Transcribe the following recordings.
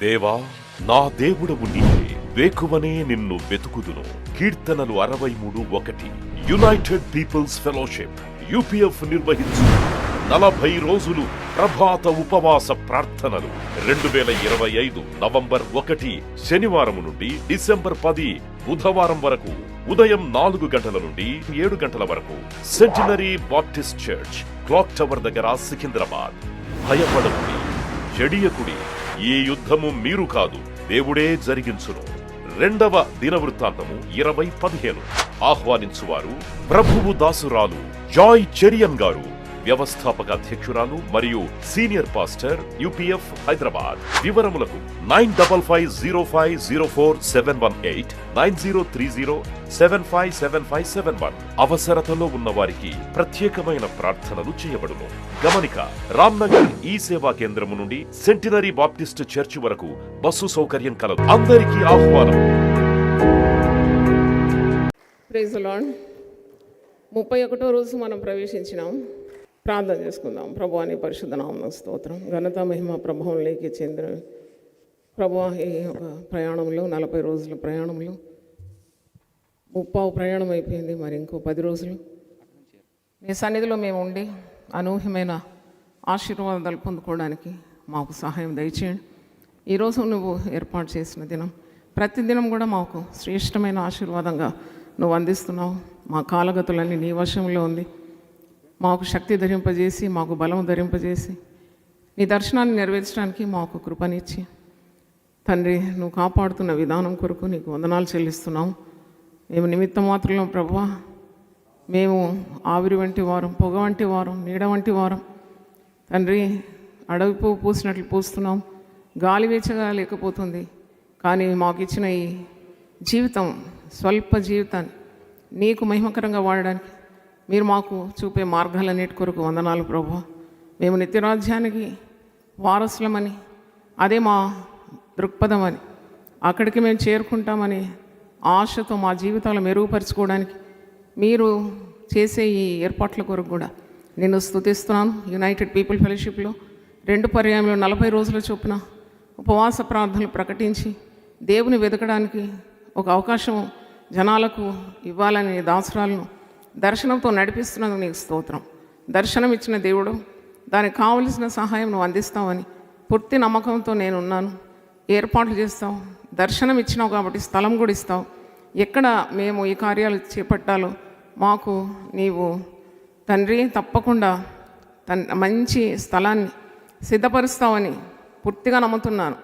దేవా, నా దేవుడవు నీవే, వేకువనే నిన్ను వెతుకుదును. కీర్తనలు 63:1. యునైటెడ్ పీపుల్స్ ఫెలోషిప్ UPF నిర్వహించు 40 రోజులు ప్రభాత ఉపవాస ప్రార్థనలు 2025 నవంబర్ 1 శనివారం నుండి డిసెంబర్ 10 బుధవారం వరకు ఉదయం 4 గంటల నుండి 7 గంటల వరకు centenary Baptist church, clock tower దగ్గర, సికింద్రాబాద్. భయపడకుడి, చెడియకుడి, ఈ యుద్ధము మీరు కాదు, దేవుడే జరిగించును. రెండవ దినవృత్తాంతము 20:15. ఆహ్వానించువారు ప్రభువు దాసురాలు జాయ్ చెరియన్ గారు, వ్యవస్థాపక అధ్యక్షురాలు మరియు సీనియర్ పాస్టర్ UPF హైదరాబాద్. వివరములకు 9505047118 9030757571. అవసరతలో ఉన్న వారికి ప్రత్యేకమైన ప్రార్థనలు చేయబడును. గమనిక: రామ్నగర్ ఈ సేవా కేంద్రము నుండి సెంటినరీ బాప్టిస్ట్ చర్చి వరకు బస్సు సౌకర్యం కలదు. అందరికీ ఆహ్వానం. Praise the lord. 31వ రోజు మనం ప్రవేశించినాం. ప్రార్థన చేసుకుందాం. ప్రభు అని పరిశుద్ధ నామమున స్తోత్రం. ఘనత మహిమ ప్రభావం లేకి చెందిన ప్రభు, ఈ ప్రయాణంలో 40 రోజుల ప్రయాణంలో 30 ప్రయాణం అయిపోయింది. మరి ఇంకో 10 రోజులు నీ సన్నిధిలో మేము ఉండి అనూహ్యమైన ఆశీర్వాదాలు పొందుకోవడానికి మాకు సహాయం దయచేయండి. ఈరోజు నువ్వు ఏర్పాటు చేసిన దినం, ప్రతి దినం కూడా మాకు శ్రేష్టమైన ఆశీర్వాదంగా నువ్వు అందిస్తున్నావు. మా కాలగతులన్నీ నీ వశంలో ఉంది. మాకు శక్తి ధరింపజేసి, మాకు బలం ధరింపజేసి, నీ దర్శనాన్ని నెరవేర్చడానికి మాకు కృపనిచ్చి తండ్రి, నువ్వు కాపాడుతున్న విధానం కొరకు నీకు వందనాలు చెల్లిస్తున్నాం. మేము నిమిత్త మాత్రంలో ప్రభువా, మేము ఆవిరి వంటి వారం, పొగ వంటి వారం, నీడ వంటి వారం తండ్రి. అడవి పువ్వు పూసినట్లు పూస్తున్నాం, గాలి వేచగా లేకపోతుంది. కానీ మాకు ఇచ్చిన ఈ జీవితం, స్వల్ప జీవితాన్ని నీకు మహిమకరంగా వాడడానికి మీరు మాకు చూపే మార్గాలన్నిటి కొరకు వందనాలు ప్రభువా. మేము నిత్యరాజ్యానికి వారసులమని, అదే మా దృక్పథం అని, అక్కడికి మేము చేరుకుంటామని ఆశతో మా జీవితాలు మెరుగుపరుచుకోవడానికి మీరు చేసే ఈ ఏర్పాట్ల కొరకు కూడా నేను స్తుతిస్తున్నాను. యునైటెడ్ పీపుల్ ఫెలోషిప్లో 2 పర్యాయంలో 40 రోజుల చొప్పున ఉపవాస ప్రార్థనలు ప్రకటించి దేవుని వెతకడానికి ఒక అవకాశం జనాలకు ఇవ్వాలని దాసరాలను దర్శనంతో నడిపిస్తున్నందుకు నీకు స్తోత్రం. దర్శనం ఇచ్చిన దేవుడు, దానికి కావలసిన సహాయం నువ్వు అందిస్తావని పూర్తి నమ్మకంతో నేనున్నాను. ఏర్పాట్లు చేస్తావు, దర్శనం ఇచ్చినావు కాబట్టి స్థలం కూడా ఇస్తావు. ఎక్కడ మేము ఈ కార్యాలు చేపట్టాలో మాకు నీవు తండ్రి తప్పకుండా మంచి స్థలాన్ని సిద్ధపరుస్తావని పూర్తిగా నమ్ముతున్నాను.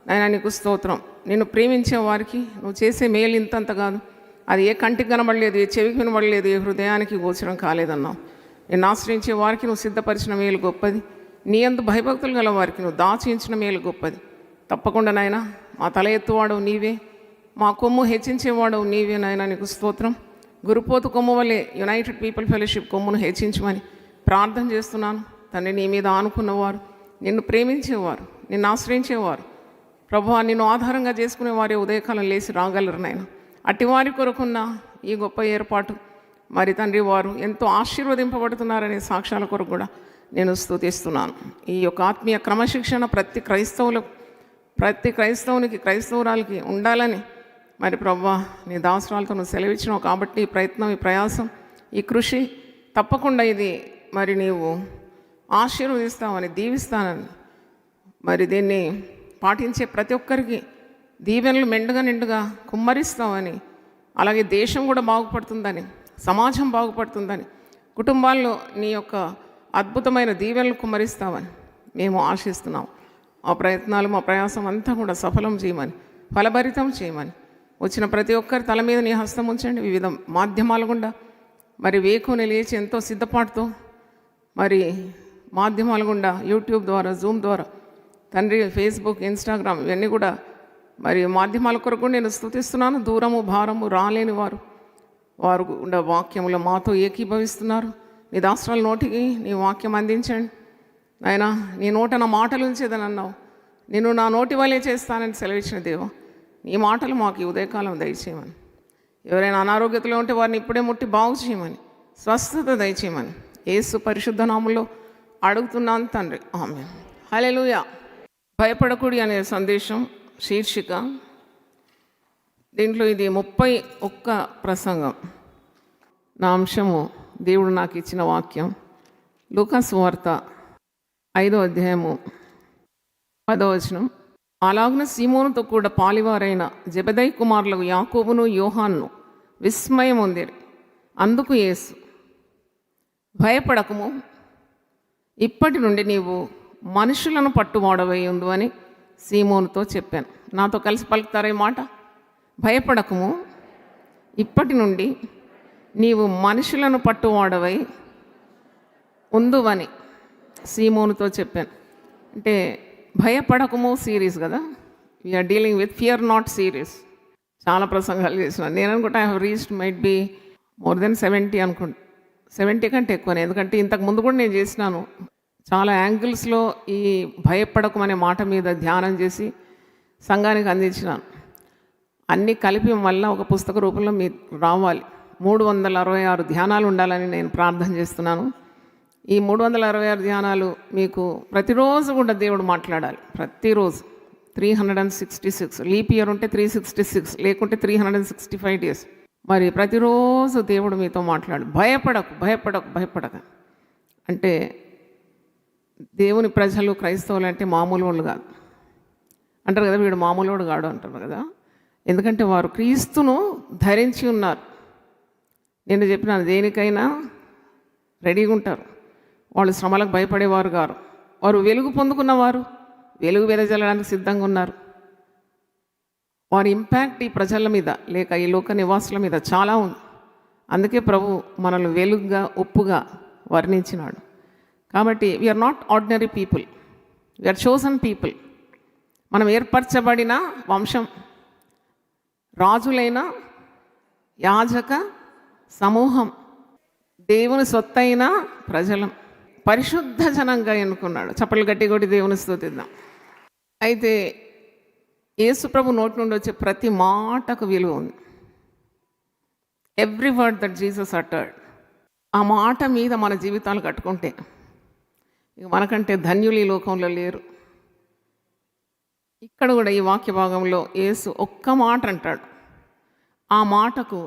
నాయనా నీకు స్తోత్రం. నిన్ను ప్రేమించే వారికి నువ్వు చేసే మేలు ఇంతంత కాదు, అది ఏ కంటికి కనబడలేదు, ఏ చెవికి వినబడలేదు, ఏ హృదయానికి గోచరం కాలేదన్నావు. నేను ఆశ్రయించే వారికి నువ్వు సిద్ధపరిచిన మేలు గొప్పది. నీ యందు భయభక్తులు గల వారికి నువ్వు దాచించిన మేలు గొప్పది. తప్పకుండా నాయన, మా తల ఎత్తువాడవు నీవే, మా కొమ్ము హెచ్చించేవాడవు నీవే. నాయన నీకు స్తోత్రం. గురుపోతు కొమ్ము వల్లే యునైటెడ్ పీపుల్ ఫెలోషిప్ కొమ్మును హెచ్చించమని ప్రార్థన చేస్తున్నాను. తండ్రి, నీ మీద ఆనుకున్నవారు, నిన్ను ప్రేమించేవారు, నిన్ను ఆశ్రయించేవారు ప్రభువా, నిన్ను ఆధారంగా చేసుకునే వారే ఉదయకాలం లేచి రాగలరు నాయన. అటివారి కొరకున్న ఈ గొప్ప ఏర్పాటు మరి తండ్రి, వారు ఎంతో ఆశీర్వదింపబడుతున్నారనే సాక్ష్యాల కొరకు కూడా నేను స్తుతిస్తున్నాను. ఈ యొక్క ఆత్మీయ క్రమశిక్షణ ప్రతి క్రైస్తవునికి, క్రైస్తవురాలకి ఉండాలని మరి ప్రభువా నీ దాసరాలతో నువ్వు సెలవిచ్చినావు. కాబట్టి ఈ ప్రయత్నం, ఈ ప్రయాసం, ఈ కృషి తప్పకుండా ఇది మరి నీవు ఆశీర్వదిస్తావని, దీవిస్తానని, మరి దీన్ని పాటించే ప్రతి ఒక్కరికి దీవెనలు మెండుగా నిండుగా కుమ్మరిస్తామని, అలాగే దేశం కూడా బాగుపడుతుందని, సమాజం బాగుపడుతుందని, కుటుంబాల్లో నీ యొక్క అద్భుతమైన దీవెనలు కుమ్మరిస్తామని మేము ఆశిస్తున్నాం. ఆ ప్రయత్నాలు, మా ప్రయాసం అంతా కూడా సఫలం చేయమని, ఫలభరితం చేయమని, వచ్చిన ప్రతి ఒక్కరి తల మీద నీ హస్తం ఉంచండి. వివిధ మాధ్యమాల గుండా మరి వేకుని లేచి ఎంతో సిద్ధపాటుతో మరి మాధ్యమాల గుండా, యూట్యూబ్ ద్వారా, జూమ్ ద్వారా తండ్రి, ఫేస్బుక్, ఇన్స్టాగ్రామ్ ఇవన్నీ కూడా మరి మాధ్యమాల కొరకు నేను స్తుతిస్తున్నాను. దూరము భారము రాలేని వారు కూడా వాక్యములో మాతో ఏకీభవిస్తున్నారు. నీ దాసరాల నోటికి నీ వాక్యం అందించండి నాయనా. నీ నోట నా మాటలు ఉంచేదని అన్నావు. నేను నా నోటి వల్లే చేస్తానని సెలవిచ్చిన దేవా, నీ మాటలు మాకు ఈ ఉదయకాలం దయచేయమని, ఎవరైనా అనారోగ్యతలో ఉంటే వారిని ఇప్పుడే ముట్టి బాగు చేయమని, స్వస్థత దయచేయమని యేసు పరిశుద్ధ నామములో అడుగుతున్నాను తండ్రి. ఆమేన్. హల్లెలూయా. భయపడకుడి అనే సందేశం శీర్షిక. దీంట్లో ఇది 31 ప్రసంగం. నా అంశము దేవుడు నాకు ఇచ్చిన వాక్యం లూకా సువార్త 5వ అధ్యాయము 10వ వచనం. అలాగున సీమోనుతో కూడా పాలివారైన జెబెదయి కుమారులకు యాకోబును యోహాన్ను విస్మయం ఉందిరి. అందుకు యేసు, భయపడకము, ఇప్పటి నుండి నీవు మనుషులను పట్టువాడవై ఉండు అని సీమోనుతో చెప్పాను. నాతో కలిసి పలుకుతారా ఈ మాట? భయపడకము, ఇప్పటి నుండి నీవు మనుషులను పట్టువాడవై ఉందువని సీమోనుతో చెప్పాను. అంటే భయపడకము సిరీస్ కదా. We are dealing with fear not series. చాలా ప్రసంగాలు చేసినాను. నేను అనుకుంటా I have reached might be more than 70 అనుకుంటా. 70 కంటే ఎక్కువనే. ఎందుకంటే ఇంతకు ముందు కూడా నేను చేసినాను. చాలా యాంగిల్స్లో ఈ భయపడకమనే మాట మీద ధ్యానం చేసి సంఘానికి అందించినాను. అన్నీ కలిపి మళ్ళీ ఒక పుస్తక రూపంలో మీరు రావాలి. 366 ధ్యానాలు ఉండాలని నేను ప్రార్థన చేస్తున్నాను. ఈ 366 ధ్యానాలు మీకు ప్రతిరోజు కూడా దేవుడు మాట్లాడాలి. ప్రతిరోజు 366. లీప్ ఇయర్ ఉంటే 366, లేకుంటే 365 డేస్. మరి ప్రతిరోజు దేవుడు మీతో మాట్లాడు. భయపడకు, భయపడకు, భయపడక. అంటే దేవుని ప్రజలు, క్రైస్తవులు అంటే మామూలు వాళ్ళు కాదు అంటారు కదా. వీడు మామూలు వాడు కాడు అంటారు కదా. ఎందుకంటే వారు క్రీస్తును ధరించి ఉన్నారు. నేను చెప్పినాను, దేనికైనా రెడీగా ఉంటారు. వాళ్ళు శ్రమలకు భయపడేవారు గారు. వారు వెలుగు పొందుకున్నవారు, వెలుగు వెదజల్లడానికి సిద్ధంగా ఉన్నారు. వారి ఇంపాక్ట్ ఈ ప్రజల మీద లేక ఈ లోక నివాసుల మీద చాలా ఉంది. అందుకే ప్రభు మనల్ని వెలుగుగా, ఉప్పుగా వర్ణించినాడు. కాబట్టి we are not ordinary people, we are chosen people. మనం ఏర్పరచబడిన వంశం, రాజులైన యాజక సమూహం, దేవుని సొత్తైన ప్రజలం, పరిశుద్ధ జనంగా ఎన్నుకున్నాడు. చప్పట్లు గట్టి కొట్టి దేవుని స్తుతిద్దాం. అయితే యేసుప్రభు నోటి నుండి వచ్చే ప్రతి మాటకు విలువ ఉంది. Every word that Jesus uttered. ఆ మాట మీద మన జీవితాలు కట్టుకుంటే ఇక మనకంటే ధన్యులు ఈ లోకంలో లేరు. ఇక్కడ కూడా ఈ వాక్య భాగంలో యేసు ఒక్క మాట అంటాడు. ఆ మాటకు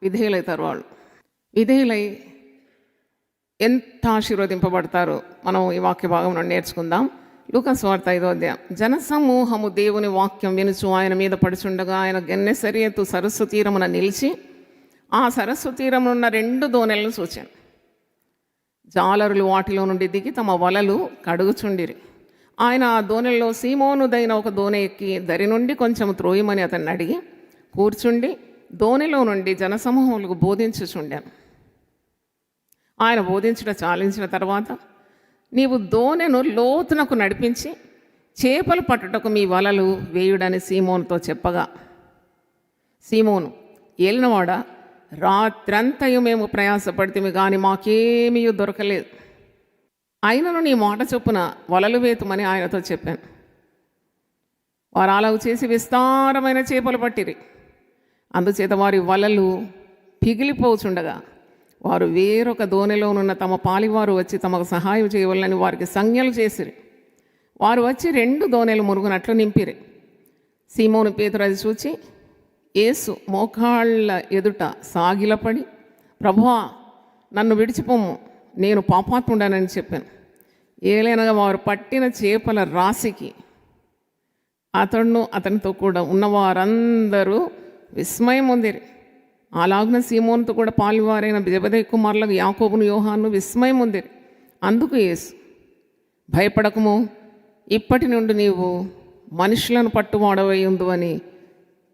విధేయులవుతారు వాళ్ళు. విధేయులై ఎంత ఆశీర్వదింపబడతారో మనం ఈ వాక్య భాగంలో నేర్చుకుందాం. లూకా సువార్త 5వ అధ్యాయం. జనసమూహము దేవుని వాక్యం వినుచు ఆయన మీద పడుచుండగా ఆయన గెన్నెసరియతు సరస్సు తీరమున నిలిచి ఆ సరస్సు తీరమునున్న 2 దోణెలను చూచాను. జాలరులు వాటిలో నుండి దిగి తమ వలలు కడుగుచుండిరి. ఆయన ఆ దోణెల్లో సీమోనుదైన ఒక దోణె ఎక్కి దరి నుండి కొంచెం త్రోయమని అతన్ని అడిగి కూర్చుండి దోణెలో నుండి జనసమూహములకు బోధించుచుండాను. ఆయన బోధించడం చాలించిన తర్వాత, నీవు దోణెను లోతునకు నడిపించి చేపలు పట్టుటకు మీ వలలు వేయుడని సీమోనుతో చెప్పగా, సీమోను, ఏలినవాడా, రాత్రంతయు మేము ప్రయాసపడితే కానీ మాకేమీ దొరకలేదు. అయినను నీ మాట చొప్పున వలలు వేతుమని ఆయనతో చెప్పాను. వారు అలాగు చేసి విస్తారమైన చేపలు పట్టిరి. అందుచేత వారి వలలు పిగిలిపోచుండగా వారు వేరొక దోణిలోనున్న తమ పాలివారు వచ్చి తమకు సహాయం చేయవలనని వారికి సంజ్ఞలు చేసిరి. వారు వచ్చి 2 దోణెలు మురుగునట్లు నింపిరి. సీమోను పేతురు అది చూచి యేసు మోకాళ్ళ ఎదుట సాగిలపడి, ప్రభువా, నన్ను విడిచిపోము, నేను పాపాత్ముడనని చెప్పాను. ఏలైనగా వారు పట్టిన చేపల రాశికి అతడును అతనితో కూడా ఉన్నవారందరూ విస్మయం పొందిరి. అలాగున సీమోనుతో కూడా పాలువారైన జెబెదయి కుమారులకు యాకోబును యోహాను విస్మయం పొందిరి. అందుకు యేసు, భయపడకము, ఇప్పటి నుండి నీవు మనుషులను పట్టువాడవై ఉండు అని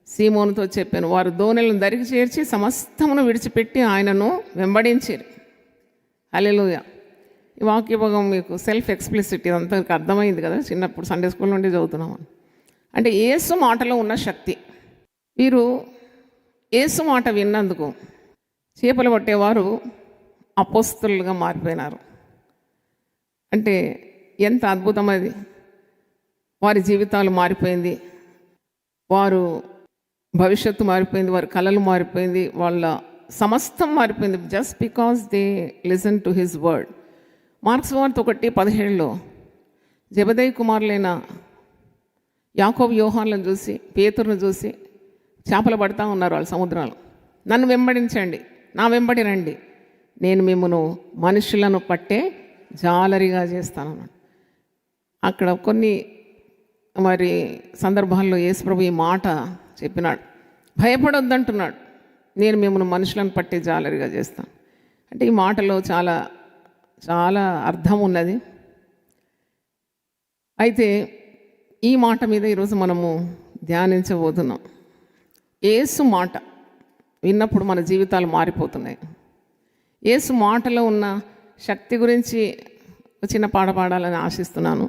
సీమోనుతో చెప్పాను. వారు దోణెలను దరికి చేర్చి సమస్తమును విడిచిపెట్టి ఆయనను వెంబడించారు. హల్లెలూయా. ఈ వాక్యభాగం మీకు సెల్ఫ్ ఎక్స్ప్లిసిటీ అంతా అర్థమైంది కదా. చిన్నప్పుడు సండే స్కూల్ నుండి చదువుతున్నాము. అంటే యేసు మాటలో ఉన్న శక్తి. వీరు యేసు మాట విన్నందుకు చేపలు పట్టేవారు అపోస్తలుగా మారిపోయినారు. అంటే ఎంత అద్భుతం అది. వారి జీవితాలు మారిపోయింది, వారు భవిష్యత్తు మారిపోయింది, వారి కళలు మారిపోయింది, వాళ్ళ సమస్తం మారిపోయింది. Just because they listen to his word. Marks వార్త 1:17 జెబెదయి కుమారులైన యాకోబు యోహాన్లను చూసి, పేతురును చూసి చేపలు పడతా ఉన్నారు వాళ్ళు సముద్రంలో. నన్ను వెంబడించండి, నా వెంబడి రండి, నేను మిమ్మను మనుషులను పట్టే జాలరిగా చేస్తానన్నాడు. అక్కడ కొన్ని మరి సందర్భాల్లో యేసుప్రభు ఈ మాట చెప్పినాడు, భయపడొద్దంటున్నాడు, నేను మిమ్మల్ని మనుషులను పట్టే జాలరిగా చేస్తాను. అంటే ఈ మాటలో చాలా చాలా అర్థం ఉన్నది. అయితే ఈ మాట మీద ఈరోజు మనము ధ్యానించబోతున్నాం. యేసు మాట విన్నప్పుడు మన జీవితాలు మారిపోతున్నాయి. యేసు మాటలో ఉన్న శక్తి గురించి చిన్న పాట పాడాలని ఆశిస్తున్నాను.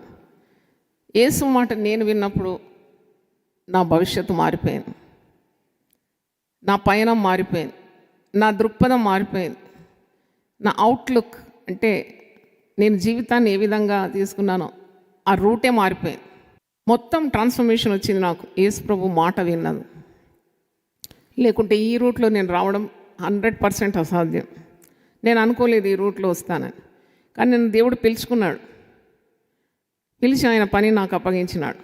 యేసు మాట నేను విన్నప్పుడు నా భవిష్యత్తు మారిపోయింది, నా పయనం మారిపోయింది, నా దృక్పథం మారిపోయింది, నా అవుట్లుక్ అంటే నేను జీవితాన్ని ఏ విధంగా తీసుకున్నానో ఆ రూటే మారిపోయింది. మొత్తం ట్రాన్స్ఫర్మేషన్ వచ్చింది నాకు యేసు ప్రభు మాట విన్నాను. లేకుంటే ఈ రూట్లో నేను రావడం 100% అసాధ్యం. నేను అనుకోలేదు ఈ రూట్లో వస్తానని. కానీ నేను దేవుడు పిలుచుకున్నాడు, పిలిచి ఆయన పని నాకు అప్పగించినాడు.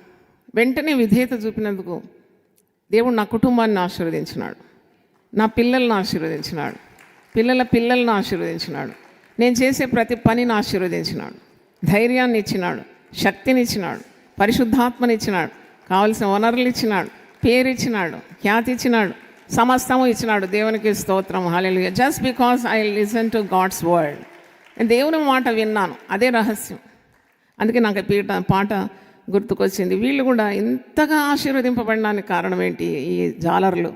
వెంటనే విధేయత చూపినందుకు దేవుడు నా కుటుంబాన్ని ఆశీర్వదించినాడు, నా పిల్లల్ని ఆశీర్వదించినాడు, పిల్లల పిల్లల్ని ఆశీర్వదించినాడు, నేను చేసే ప్రతి పనిని ఆశీర్వదించినాడు, ధైర్యాన్ని ఇచ్చినాడు, శక్తిని ఇచ్చినాడు, పరిశుద్ధాత్మని ఇచ్చినాడు, కావలసిన వనరులు ఇచ్చినాడు, పేరు ఇచ్చినాడు, ఖ్యాతి ఇచ్చినాడు, సమస్తము ఇచ్చినాడు. దేవునికి స్తోత్రం, hallelujah. Just because I listen to God's word. నేను దేవుని మాట విన్నాను, అదే రహస్యం. అందుకే నాకు పాట గుర్తుకొచ్చింది. వీళ్ళు కూడా ఇంతగా ఆశీర్వదింపబడడానికి కారణం ఏంటి? ఈ జాలర్లు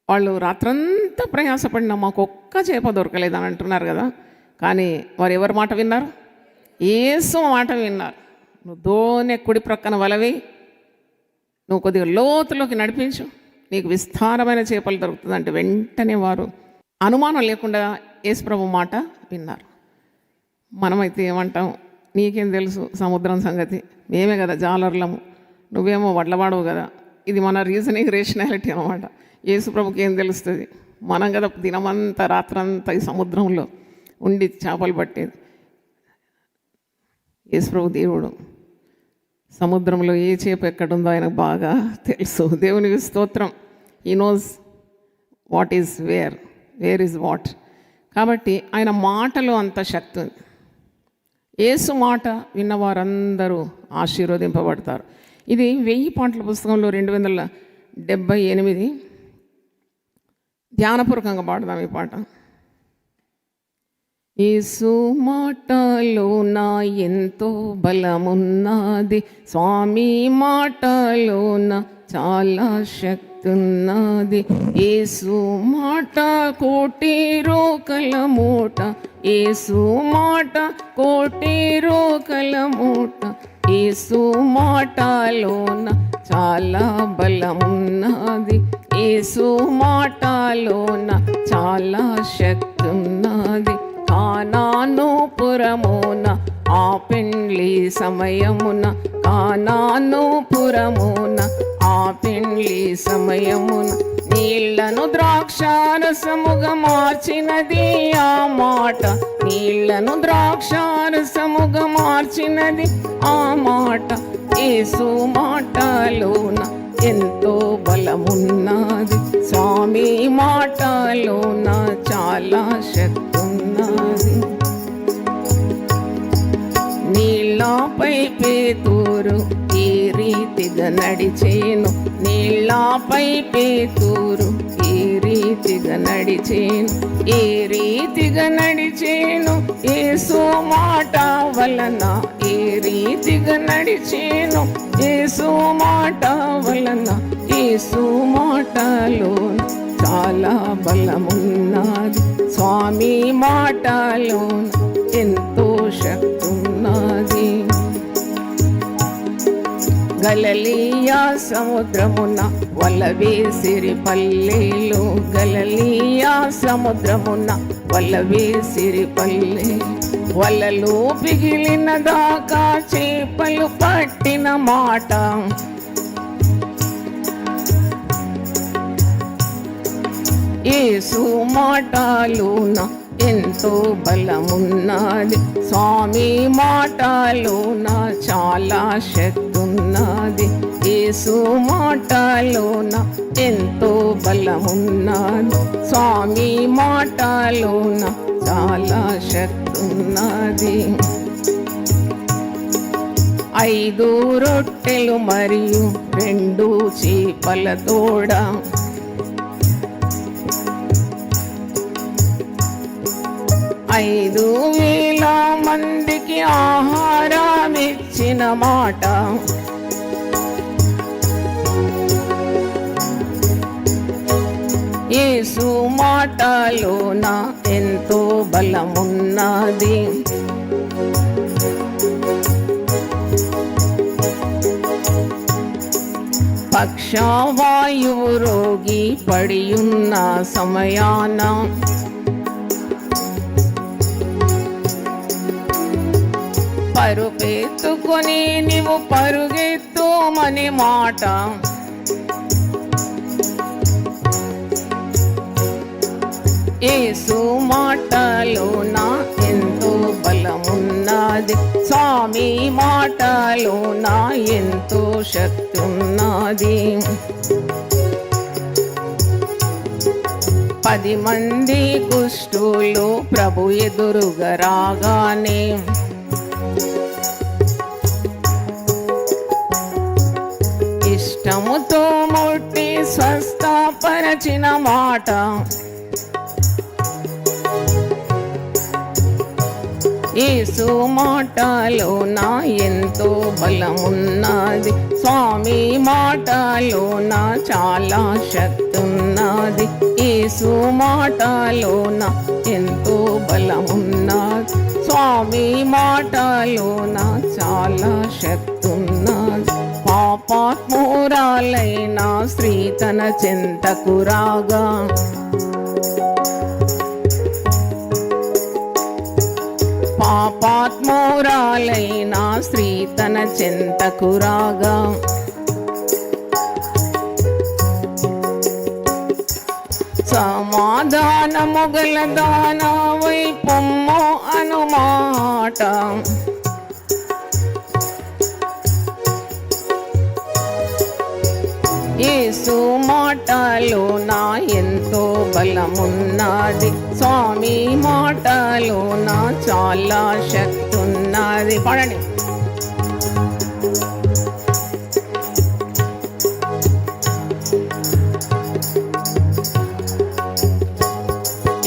వాళ్ళు రాత్రంతా ప్రయాసపడినా మాకు ఒక్క చేప దొరకలేదని అంటున్నారు కదా. కానీ వారు ఎవరి మాట విన్నారు? యేసు మాట విన్నారు. నువ్వు దోనె కుడి ప్రక్కన వలవి, నువ్వు కొద్దిగా లోతులోకి నడిపించు, నీకు విస్తారమైన చేపలు దొరుకుతుంది అంటే వెంటనే వారు అనుమానం లేకుండా యేసుప్రభు మాట విన్నారు. మనమైతే ఏమంటాం? నీకేం తెలుసు సముద్రం సంగతి, మేమే కదా జాలర్లము, నువ్వేమో వడ్లవాడవు కదా. ఇది మన రీజనింగ్, రేషనాలిటీ అనమాట. యేసుప్రభుకి ఏం తెలుస్తుంది? మనం కదా దినమంతా రాత్రంతా ఈ సముద్రంలో ఉండి చేపలు పట్టేది. యేసుప్రభు దేవుడు, సముద్రంలో ఏ చేప ఎక్కడుందో ఆయనకు బాగా తెలుసు. దేవునికి స్తోత్రం. He knows what is where, where is what. కాబట్టి ఆయన మాటలో అంత శక్తి ఉంది. యేసు మాట విన్నవారందరూ ఆశీర్వదింపబడతారు. ఇది 1000 పాటల పుస్తకంలో 278 ధ్యానపూర్వకంగా పాడదాం ఈ పాట. యేసు మాటలో నా ఎంతో బలమున్నది, స్వామి మాటలో నా చాలా శక్తి ఉన్నది. యేసు మాట కోటి రోకల మూట, యేసు మాట కోటి రోకల మూట, యేసు మాటలోన చాలా బలమున్నది, యేసు మాటలోన చాలా శక్తి ఉన్నది. కానాను పురమున ఆ పెండ్లి సమయమున, కానాను పురమున ఆ పెండ్లి సమయమున నీళ్లను ద్రాక్షారసముగా మార్చినది ఆ మాట, నీళ్లను ద్రాక్షారసముగా మార్చినది ఆ మాట. యేసు మాటలోన ఎంతో బలమున్నది, స్వామి మాటలోన చాలా శక్తి ఉన్నది. నీళ్ళపై పేతురు ఈ రీతిగా నడిచేను, నీళ్ళపై పేతురు ఈ రీతిగా నడిచేను, ఏ రీతిగా నడిచేను యేసు మాట వలన, ఏ రీతిగా నడిచేను యేసు మాట వలన. యేసు మాటలో చాలా బలమున్నది, స్వామి మాటలో ఎంతో శక్తి ఉన్నది. గలిలయ సముద్రమున వల వేసిరి పల్లెలు, గలిలయ సముద్రమున వల వేసిరి పల్లె, వలలు పిగిలిన దాకా చేపలు పట్టిన మాట. యేసు మాటలోన ఎంతో బలమున్నది. స్వామి మాటలోన చాలా శక్తి ఉన్నది. యేసు మాటలోన ఎంతో బలమున్నది. స్వామి మాటలోన చాలా శక్తి ఉన్నది. 5 రొట్టెలు మరియు 2 చేపల తోడ 5,000 మందికి ఆహారం ఇచ్చిన మాట. యేసు మాటలోన ఎంతో బలమున్నది. పక్షవాయువు రోగి పడియున్న సమయాన పరుపెత్తుకొని నీవు పరుగెత్తుమని మాట. యేసు మాటలోన ఎంతో బలమున్నది. స్వామి మాటలోన ఎంతో శక్తి ఉన్నది. 10 మంది కుష్ఠులు ప్రభు ఎదురుగా రాగానే ఇష్టముతో ముట్టి స్వస్థపరచిన మాట. యేసు మాటలోన ఎంతో బలమున్నది. స్వామి మాటలోన చాలా శక్తి ఉన్నది. యేసు మాటలోన ఎంతో బలమున్నది. స్వామి మాటలోన చాలా శక్తి ఉన్నది. పాపాత్మురాలైన స్త్రీ తన చెంతకు రాగా పాపాత్మురాలైన స్త్రీ తన చెంతకు రాగా సమాధానము గల దానవై పొమ్ము అనుమాట. యేసు మాటలోన ఎంతో బలమున్నది. స్వామి మాటలోన చాలా శక్తి ఉన్నది. పడండి.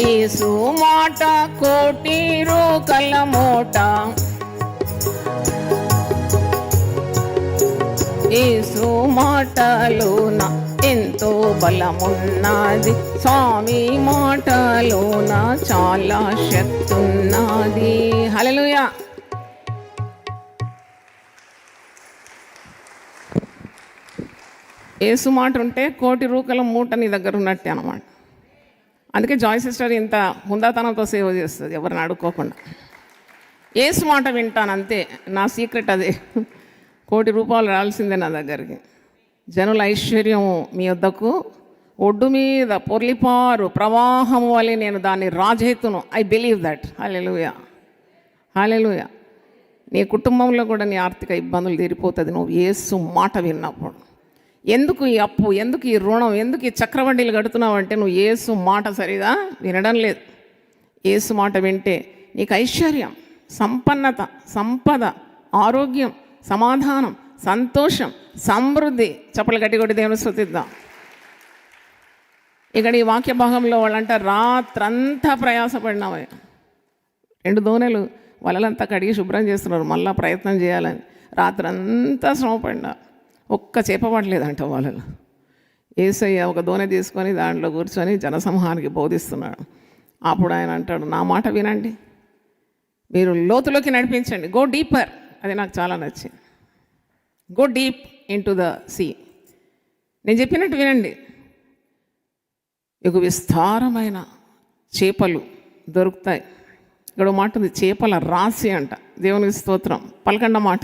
యేసు మాట కోటి రూకల మూట. యేసు మాటలోన ఎంతో బలమున్నది. స్వామి మాటలోన చాలా శక్తి ఉన్నది. హల్లెలూయా. యేసు మాట ఉంటే కోటి రూకల మూట నీ దగ్గర ఉన్నట్టే అన్నమాట. అందుకే జాయ్ సిస్టర్ ఇంత హుందాతనంతో సేవ చేస్తుంది, ఎవరిని అడుక్కోకుండా. యేసు మాట వింటాను అంతే. నా సీక్రెట్ అదే. 1 కోటి రూపాయలు రాల్సిందే నా దగ్గరికి. జనుల ఐశ్వర్యము మీ వద్దకు ఒడ్డు మీద పొర్లిపారు ప్రవాహము వలె నేను దాన్ని రాజెత్తును. I believe that. Hallelujah, hallelujah. నీ కుటుంబంలో కూడా నీ ఆర్థిక ఇబ్బందులు తీరిపోతుంది నువ్వు యేసు మాట విన్నప్పుడు. ఎందుకు ఈ అప్పు, ఎందుకు ఈ రుణం, ఎందుకు ఈ చక్రవడ్డీలు కడుతున్నావు అంటే నువ్వు యేసు మాట సరిగా వినడం లేదు. యేసు మాట వింటే నీకు ఐశ్వర్యం, సంపన్నత, సంపద, ఆరోగ్యం, సమాధానం, సంతోషం, సమృద్ధి. చప్పలు గట్టి కొట్టి దేవుని స్తుతిద్దాం. ఇక్కడ ఈ వాక్య భాగంలో వాళ్ళంట రాత్రంతా ప్రయాసపడినావే. 2 దోణెలు వలలంతా కడిగి శుభ్రం చేస్తున్నారు, మళ్ళీ ప్రయత్నం చేయాలని. రాత్రంతా శ్రమపడినారు, ఒక్క చేప పడలేదంట వాళ్ళలో. యేసయ్య ఒక దోణె తీసుకొని దాంట్లో కూర్చొని జనసమూహానికి బోధిస్తున్నాడు. అప్పుడు ఆయన అంటాడు, నా మాట వినండి, మీరు లోతులోకి నడిపించండి. Go deeper. అది నాకు చాలా నచ్చింది. Go deep into the sea. నేను చెప్పినట్టు వినండి. ఇక విస్తారమైన చేపలు దొరుకుతాయి. ఇక్కడ మాట ఉంది, చేపల రాశి అంట. దేవునికి స్తోత్రం. పలకండ మాట.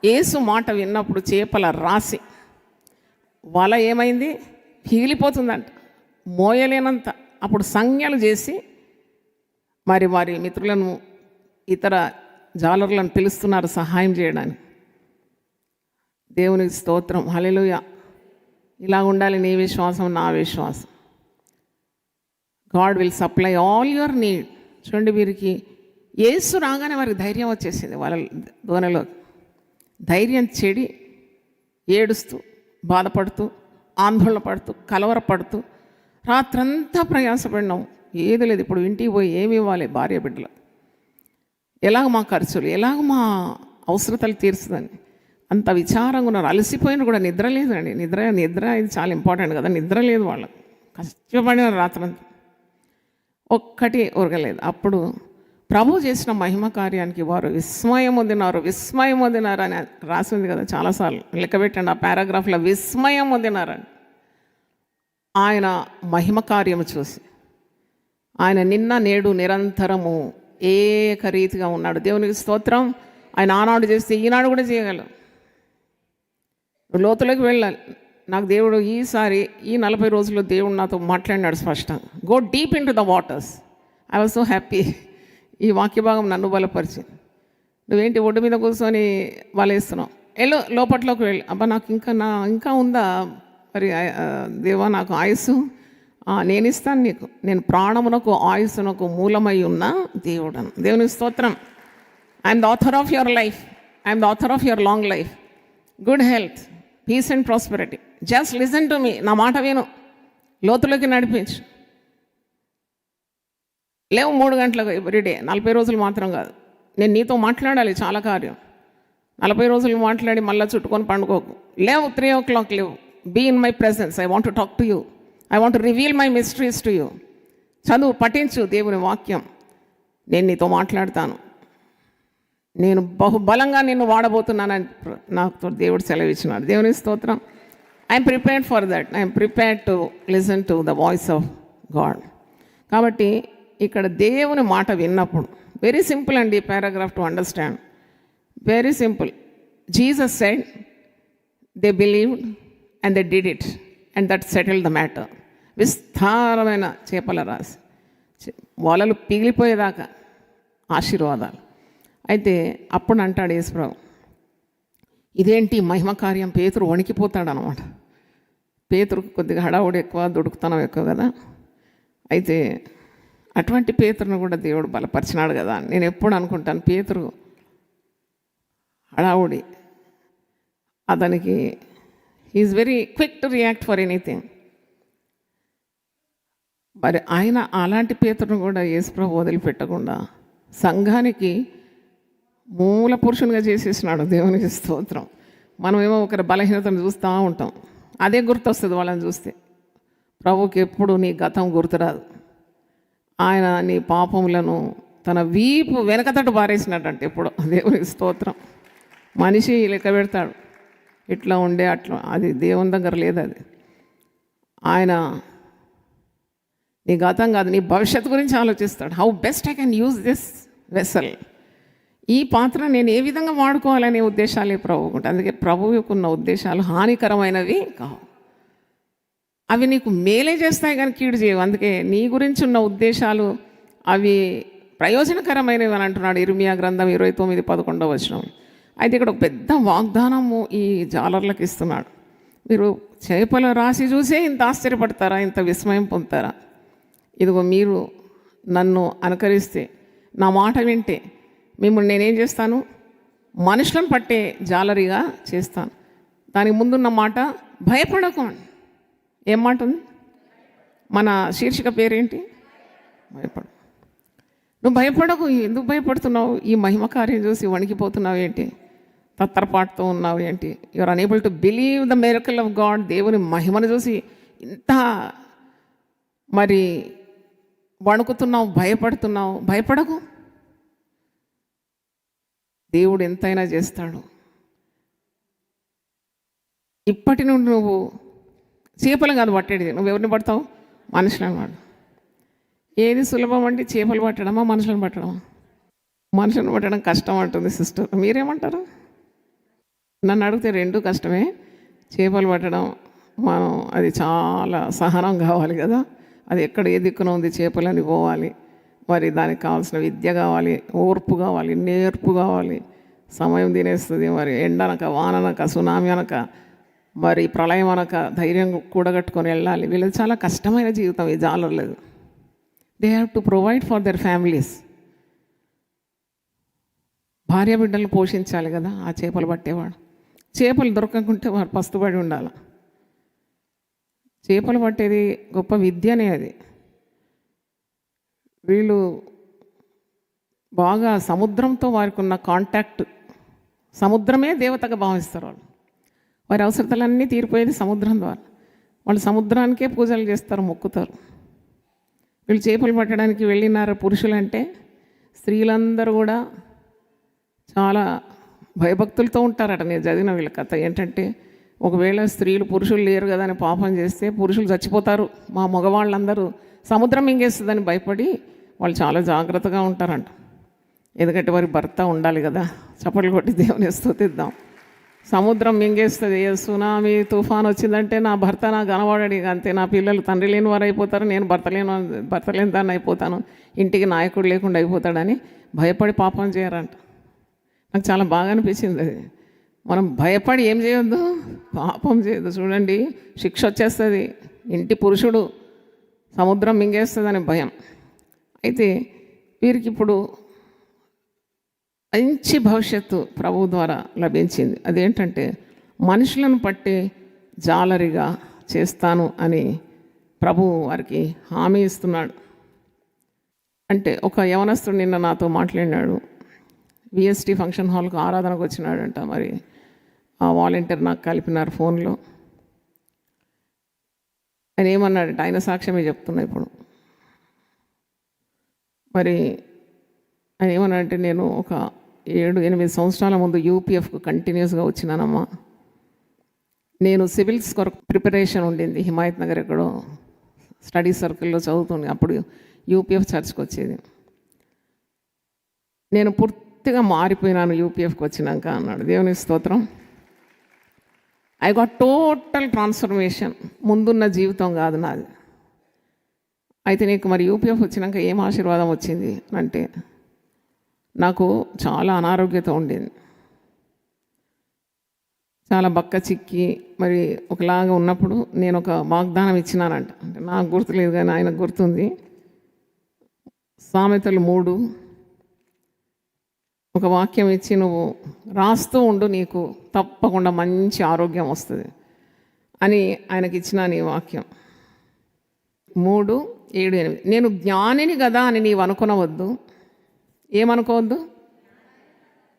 యేసు మాట విన్నప్పుడు చేపల రాశి. వల ఏమైంది? పీలిపోతుందంట, మోయలేనంత. అప్పుడు సంజ్ఞలు చేసి మరి వారి మిత్రులను ఇతర జాలర్లను పిలుస్తున్నారు సహాయం చేయడానికి. దేవునికి స్తోత్రం, హల్లెలూయా. ఇలా ఉండాలి నీ విశ్వాసం, నా విశ్వాసం. God will supply all your need. చూడండి, వీరికి యేసు రాగానే వారికి ధైర్యం వచ్చేసింది. వాళ్ళ దోనెలో ధైర్యం చెడి ఏడుస్తూ, బాధపడుతూ, ఆందోళన పడుతూ, కలవరపడుతూ రాత్రంతా ప్రయాసపడినాం. ఏది లేదు. ఇప్పుడు ఇంటికి పోయి ఏమి ఇవ్వాలి భార్య బిడ్డలు, ఎలాగ మా ఖర్చులు, ఎలాగ మా అవసరతలు తీర్చుదని అంత విచారంగా ఉన్నారు. అలసిపోయిన కూడా నిద్ర లేదండి. నిద్ర ఇది చాలా ఇంపార్టెంట్ కదా. నిద్ర లేదు వాళ్ళకు. కష్టపడిన రాత్రంతా ఒక్కటి ఉరగలేదు. అప్పుడు ప్రభు చేసిన మహిమ కార్యానికి వారు విస్మయం పొందినారు అని రాసింది కదా చాలాసార్లు. లెక్కబెట్టండి ఆ పారాగ్రాఫ్లో, విస్మయం పొందినారని. ఆయన మహిమ కార్యము చూసి ఆయన నిన్న నేడు నిరంతరము ఏకరీతిగా ఉన్నాడు. దేవునికి స్తోత్రం. ఆయన ఆనాడు చేస్తే ఈనాడు కూడా చేయగలరు. లోతులోకి వెళ్ళాలి. నాకు దేవుడు ఈసారి ఈ 40 రోజుల్లో దేవుడు నాతో మాట్లాడినాడు స్పష్టంగా. Go deep into the waters. I was so happy. ఈ వాక్య భాగం నన్ను బలపరిచింది. నువ్వేంటి ఒడ్డు మీద కూర్చొని వలేస్తున్నావు, లోపట్లోకి వెళ్ళి. అబ్బా నాకు ఇంకా ఉందా మరి దేవా, నాకు ఆయుస్సు నేను ఇస్తాను నీకు. నేను ప్రాణమునకు ఆయుస్సునకు మూలమై ఉన్న దేవుడను. దేవుని స్తోత్రం. I'm the author of your life. I'm the author of your long life, good health, peace and prosperity. Just listen to me. నా మాట విను, లోతులోకి నడిపించు. లేవు 3 గంటలకు ఎవ్రీడే, 40 రోజులు మాత్రం కాదు. నేను నీతో మాట్లాడాలి చాలా కార్యం. 40 రోజులు మాట్లాడి మళ్ళీ చుట్టుకొని పండుకోకు. లేవు 3 o'clock లేవు. Be in my presence. I want to talk to you. I want to reveal my mysteries to you. చదువు, పఠించు దేవుని వాక్యం. నేను నీతో మాట్లాడతాను. నేను బహుబలంగా నిన్ను వాడబోతున్నానని నాకు దేవుడు సెలవిచ్చినాడు. దేవుని స్తోత్రం. I'm prepared for that. I'm prepared to listen to the voice of God. కాబట్టి ఇక్కడ దేవుని మాట విన్నప్పుడు వెరీ సింపుల్ అండి paragraph to understand. Very simple. Jesus said they believed and they did it and that settle the matter. విస్తారమైన చేపల రాసి వలలు పిగిలిపోయేదాకా ఆశీర్వాదాలు. అయితే అప్పుడు అంటాడు యేసుప్రభు, ఇదేంటి మహిమ కార్యం. పేతురు వణికిపోతాడు అనమాట. పేతురుకు కొద్దిగా హడావుడు ఎక్కువ, దొడుకుతనం ఎక్కువ కదా. అయితే అటువంటి పేతురును కూడా దేవుడు బలపరిచినాడు కదా. నేను ఎప్పుడు అనుకుంటాను, పేతురు హడావుడి, అతనికి is very quick to react for anything. మరి ఆయన అలాంటి పేతురును కూడా యేసుప్రభు వదిలిపెట్టకుండా సంఘానికి మూల పురుషునిగా చేసేసినాడు. దేవునికి స్తోత్రం. మనమేమో ఒకరి బలహీనతను చూస్తూ ఉంటాం, అదే గుర్తొస్తుంది వాళ్ళని చూస్తే. ప్రభుకి ఎప్పుడు నీ గతం గుర్తురాదు. ఆయన నీ పాపములను తన వీపు వెనకతట్టు పారేసినట్టంటే ఎప్పుడు. దేవునికి స్తోత్రం. మనిషి లెక్క పెడతాడు, ఇట్లా ఉండే అట్లా. అది దేవుని దగ్గర లేదు. అది ఆయన నీ గతం కాదు, నీ భవిష్యత్తు గురించి ఆలోచిస్తాడు. How best I can use this vessel. ఈ పాత్ర నేను ఏ విధంగా వాడుకోవాలనే ఉద్దేశాలే ప్రభువుకుంటే. అందుకే ప్రభువుకున్న ఉద్దేశాలు హానికరమైనవి కావు. అవి నీకు మేలే చేస్తాయి కానీ కీడు చేయవు. అందుకే నీ గురించి ఉన్న ఉద్దేశాలు అవి ప్రయోజనకరమైనవి అని అంటున్నాడు ఇర్మియా గ్రంథం 29:11. అయితే ఇక్కడ ఒక పెద్ద వాగ్దానము ఈ జాలర్లకు ఇస్తున్నాడు. మీరు చేపల రాశి చూసే ఇంత ఆశ్చర్యపడతారా, ఇంత విస్మయం పొందుతారా? ఇదిగో మీరు నన్ను అనుకరిస్తే, నా మాట వింటే మిమ్మల్ని నేనేం చేస్తాను, మనుషులను పట్టే జాలరిగా చేస్తాను. దానికి ముందున్న మాట భయపడకు. ఏం మాట ఉంది? మన శీర్షిక పేరేంటి? భయపడు. నువ్వు భయపడకు. ఎందుకు భయపడుతున్నావు? ఈ మహిమ కార్యం చూసి వణికిపోతున్నావు ఏంటి? తత్తరపాటుతో ఉన్నావు ఏంటి? You are unable to believe the miracle of God. దేవుని మహిమను చూసి ఇంత మరి వణుకుతున్నావు, భయపడుతున్నావు. భయపడకు. దేవుడు ఎంతైనా చేస్తాడు. ఇప్పటి నుండి నువ్వు చేపలు కాదు పట్టేది, నువ్వు ఎవరిని పడతావు? మనుషులను పడు. ఏది సులభం అంటే చేపలు పట్టడమా, మనుషులను పట్టడమా? మనుషులను పట్టడం కష్టం అంటుంది సిస్టర్. మీరేమంటారు? నన్ను అడిగితే 2 కష్టమే. చేపలు పట్టడం మనం అది చాలా సహనం కావాలి కదా. అది ఎక్కడ ఏ దిక్కున ఉంది చేపలని పోవాలి, మరి దానికి కావాల్సిన విద్య కావాలి, ఓర్పు కావాలి, నేర్పు కావాలి. సమయం తినేస్తుంది. మరి ఎండనక, వాననక, సునామీ అనక, మరి ప్రళయం అనక ధైర్యం కూడగట్టుకొని వెళ్ళాలి. వీళ్ళది చాలా కష్టమైన జీవితం ఈ జాలర్లేదు. They have to provide for their families. భార్య బిడ్డలను పోషించాలి కదా ఆ చేపలు పట్టేవాడు. చేపలు దొరకకుంటే వారు పస్తుబడి ఉండాలి. చేపలు పట్టేది గొప్ప విద్యనే అది. వీళ్ళు బాగా సముద్రంతో వారికి ఉన్న కాంటాక్ట్, సముద్రమే దేవతగా భావిస్తారు వాళ్ళు. వారి అవసరతలన్నీ తీరిపోయేది సముద్రం ద్వారా. వాళ్ళు సముద్రానికే పూజలు చేస్తారు, మొక్కుతారు. వీళ్ళు చేపలు పట్టడానికి వెళ్ళినారు పురుషులంటే, స్త్రీలందరూ కూడా చాలా భయభక్తులతో ఉంటారట. నేను చదివిన వీళ్ళ కథ ఏంటంటే, ఒకవేళ స్త్రీలు పురుషులు లేరు కదా అని పాపం చేస్తే పురుషులు చచ్చిపోతారు, మా మగవాళ్ళందరూ సముద్రం మింగేస్తుందని భయపడి వాళ్ళు చాలా జాగ్రత్తగా ఉంటారంట. ఎందుకంటే వారి భర్త ఉండాలి కదా. చప్పట్లు కొట్టి దేవుని స్తుతిద్దాం. సముద్రం మింగేస్తుంది, సునామీ తుఫాన్ వచ్చిందంటే నా భర్త నాకు కనబడడు, అంతే. నా పిల్లలు తండ్రి లేని వారు అయిపోతారు, నేను భర్త లేని దాన్ని అయిపోతాను, ఇంటికి నాయకుడు లేకుండా అయిపోతాడని భయపడి పాపం చేయరంట. నాకు చాలా బాగా అనిపించింది అది. మనం భయపడి ఏం చేయొద్దు, పాపం చేయొద్దు. చూడండి, శిక్ష వచ్చేస్తుంది. ఇంటి పురుషుడు సముద్రం మింగేస్తుందని భయం. అయితే వీరికి ఇప్పుడు మంచి భవిష్యత్తు ప్రభు ద్వారా లభించింది. అదేంటంటే మనుషులను పట్టి జాలరిగా చేస్తాను అని ప్రభు వారికి హామీ ఇస్తున్నాడు. అంటే ఒక యవనస్తుడు నిన్న నాతో మాట్లాడినాడు. విఎస్టీ ఫంక్షన్ హాల్కు ఆరాధనకు వచ్చినాడంట. మరి ఆ వాలంటీర్ నాకు కలిపినారు ఫోన్లో. ఆయన ఏమన్నాడంటే, ఆయన సాక్ష్యమే చెప్తున్నా ఇప్పుడు. మరి ఆయన ఏమన్నాడంటే, నేను ఒక 7-8 సంవత్సరాల ముందు యూపీఎఫ్కు కంటిన్యూస్గా వచ్చినానమ్మా. నేను సివిల్స్ కొరకు ప్రిపరేషన్ ఉండింది, హిమాయత్ నగర్ ఎక్కడో స్టడీ సర్కిల్లో చదువుతుంది. అప్పుడు యూపీఎఫ్ చర్చ్కి వచ్చేది. నేను పూర్తిగా మారిపోయినాను యూపీఎఫ్కి వచ్చినాక అన్నాడు. దేవుని స్తోత్రం. I got total transformation. ముందున్న జీవితం కాదు నాది. అయితే నీకు మరి యూపీఎఫ్ వచ్చినాక ఏం ఆశీర్వాదం వచ్చింది అంటే, నాకు చాలా అనారోగ్యత ఉండింది, చాలా బక్క చిక్కి మరి ఒకలాగా ఉన్నప్పుడు నేను ఒక వాగ్దానం ఇచ్చినానంట. అంటే నాకు గుర్తులేదు కానీ ఆయనకు గుర్తుంది. సామెతలు 3 ఒక వాక్యం ఇచ్చి, నువ్వు రాస్తూ ఉండు, నీకు తప్పకుండా మంచి ఆరోగ్యం వస్తుంది అని ఆయనకి ఇచ్చిన నీ వాక్యం. 3:7-8. నేను జ్ఞానిని కదా అని నీవు అనుకునవద్దు. ఏమనుకోవద్దు?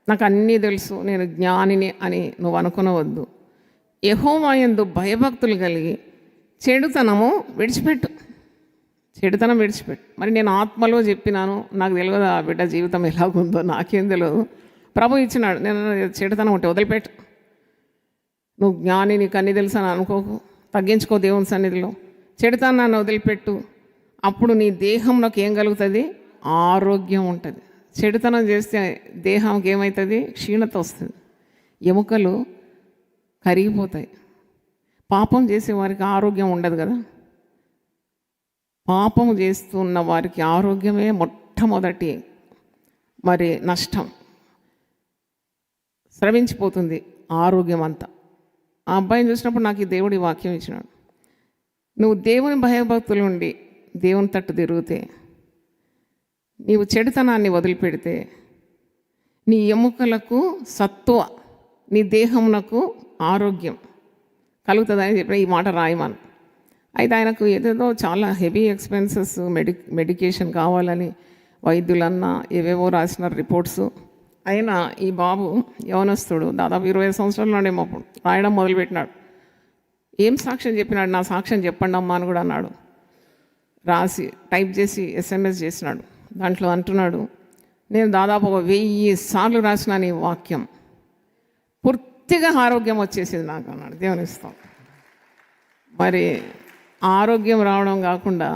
నాకు అన్నీ తెలుసు, నేను జ్ఞానిని అని నువ్వు అనుకునవద్దు. యెహోవా యందు భయభక్తులు కలిగి చెడుతనము విడిచిపెట్టు. చెడుతనం విడిచిపెట్టు. మరి నేను ఆత్మలో చెప్పినాను, నాకు తెలియదు ఆ బిడ్డ జీవితం ఎలాగుందో, నాకేం తెలియదు. ప్రభు ఇచ్చినాడు. నేను చెడుతనం ఉంటే వదిలిపెట్టు. నువ్వు జ్ఞాని, నీకు అన్నీ తెలుసు అని అనుకోకు, తగ్గించుకో దేవుని సన్నిధిలో. చెడుతనాన్ని వదిలిపెట్టు. అప్పుడు నీ దేహంలోకి ఏం కలుగుతుంది? ఆరోగ్యం ఉంటుంది. చెడుతనం చేస్తే దేహానికి ఏమవుతుంది? క్షీణత వస్తుంది, ఎముకలు కరిగిపోతాయి. పాపం చేసే వారికి ఆరోగ్యం ఉండదు కదా. పాపం చేస్తున్న వారికి ఆరోగ్యమే మొట్టమొదటి మరి నష్టం. స్రవించిపోతుంది ఆరోగ్యం అంతా. ఆ అబ్బాయిని చూసినప్పుడు నాకు ఈ దేవుడి వాక్యం ఇచ్చినాడు. నువ్వు దేవుని భయభక్తులు ఉండి దేవుని తట్టు తిరిగితే, నీవు చెడుతనాన్ని వదిలిపెడితే, నీ ఎముకలకు సత్తువ, నీ దేహమునకు ఆరోగ్యం కలుగుతుందని చెప్పి ఈ మాట రాయమని. అయితే ఆయనకు ఏదేదో చాలా హెవీ ఎక్స్పెన్సెస్, మెడికేషన్ కావాలని వైద్యులన్నా ఏవేవో రాసిన రిపోర్ట్స్. అయినా ఈ బాబు యవనస్తుడు, దాదాపు 20 సంవత్సరాలలోనేమో అప్పుడు రాయడం మొదలుపెట్టినాడు. ఏం సాక్ష్యం చెప్పినాడు? నా సాక్ష్యం చెప్పండి అమ్మా అని కూడా అన్నాడు. రాసి టైప్ చేసి SMS చేసినాడు. దాంట్లో అంటున్నాడు, నేను దాదాపు 1000 సార్లు రాసిన నీ వాక్యం, పూర్తిగా ఆరోగ్యం వచ్చేసింది నాకు అన్నాడు. దేవుని ఇస్తాం. మరి ఆరోగ్యం రావడం కాకుండా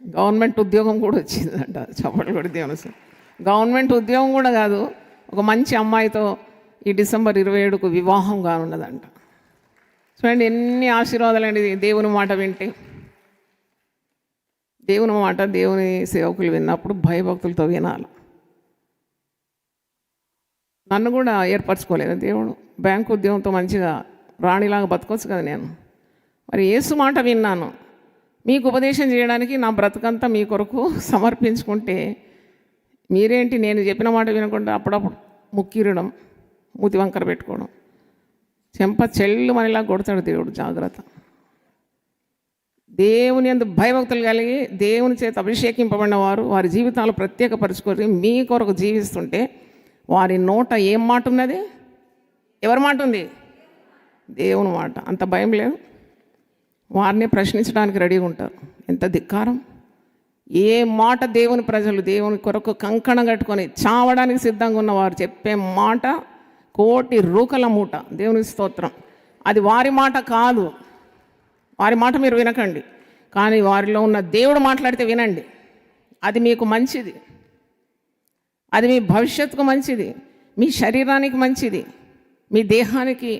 గవర్నమెంట్ ఉద్యోగం కూడా వచ్చిందంట. చప్పట్లు కూడా దేవుని ఇస్తాం. గవర్నమెంట్ ఉద్యోగం కూడా కాదు, ఒక మంచి అమ్మాయితో ఈ డిసెంబర్ 27కు వివాహం కానున్నదంట. చూడండి ఎన్ని ఆశీర్వాదాలండి దేవుని మాట వింటే. దేవుని మాట దేవుని సేవకులు విన్నప్పుడు భయభక్తులతో వినాలి. నన్ను కూడా ఏర్పరచుకోలేదు దేవుడు. బ్యాంకు ఉద్యోగంతో మంచిగా రాణిలాగా బతకొచ్చు కదా నేను. మరి యేసు మాట విన్నాను. మీకు ఉపదేశం చేయడానికి నా బ్రతుకంతా మీ కొరకు సమర్పించుకుంటే మీరేంటి నేను చెప్పిన మాట వినకుండా అప్పుడప్పుడు ముక్కిరడం, మూతి వంకర పెట్టుకోవడం, చెంప చెల్లు మనలా కొడతాడు దేవుడు. జాగ్రత్త. దేవుని యందు భయభక్తులు కలిగి దేవుని చేత అభిషేకింపబడిన వారు వారి జీవితాలు ప్రత్యేకపరుచుకొని మీ కొరకు జీవిస్తుంటే వారి నోట ఏం మాట ఉన్నది? ఎవరి మాట ఉంది? దేవుని మాట. అంత భయం లేదు. వారిని ప్రశ్నించడానికి రెడీగా ఉంటారు. ఎంత ధిక్కారం! ఏ మాట దేవుని ప్రజలు దేవుని కొరకు కంకణం కట్టుకొని చావడానికి సిద్ధంగా ఉన్నవారు చెప్పే మాట కోటి రూకల మూట. దేవుని స్తోత్రం. అది వారి మాట కాదు. వారి మాట మీరు వినకండి. కానీ వారిలో ఉన్న దేవుడు మాట్లాడితే వినండి. అది మీకు మంచిది. అది మీ భవిష్యత్తుకు మంచిది. మీ శరీరానికి మంచిది. మీ దేహానికి,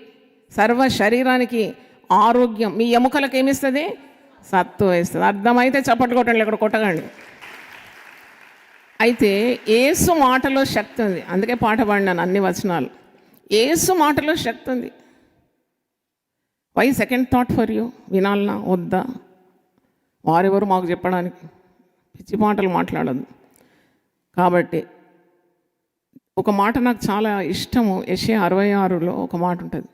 సర్వ శరీరానికి ఆరోగ్యం. మీ ఎముకలకు ఏమిస్తుంది? సత్తు వేస్తుంది. అర్థమైతే చప్పట్లు కొట్టండి, ఇక్కడ కొట్టకండి. అయితే యేసు మాటలో శక్తి ఉంది. అందుకే పాట పాడినాను అన్ని వచనాలు. యేసు మాటలో శక్తి ఉంది. Why second thought for you? వినాలనా వద్దా? వారెవరు మాకు చెప్పడానికి? పిచ్చి మాటలు మాట్లాడద్దు. కాబట్టి ఒక మాట నాకు చాలా ఇష్టము. యెషయా 66లో ఒక మాట ఉంటుంది.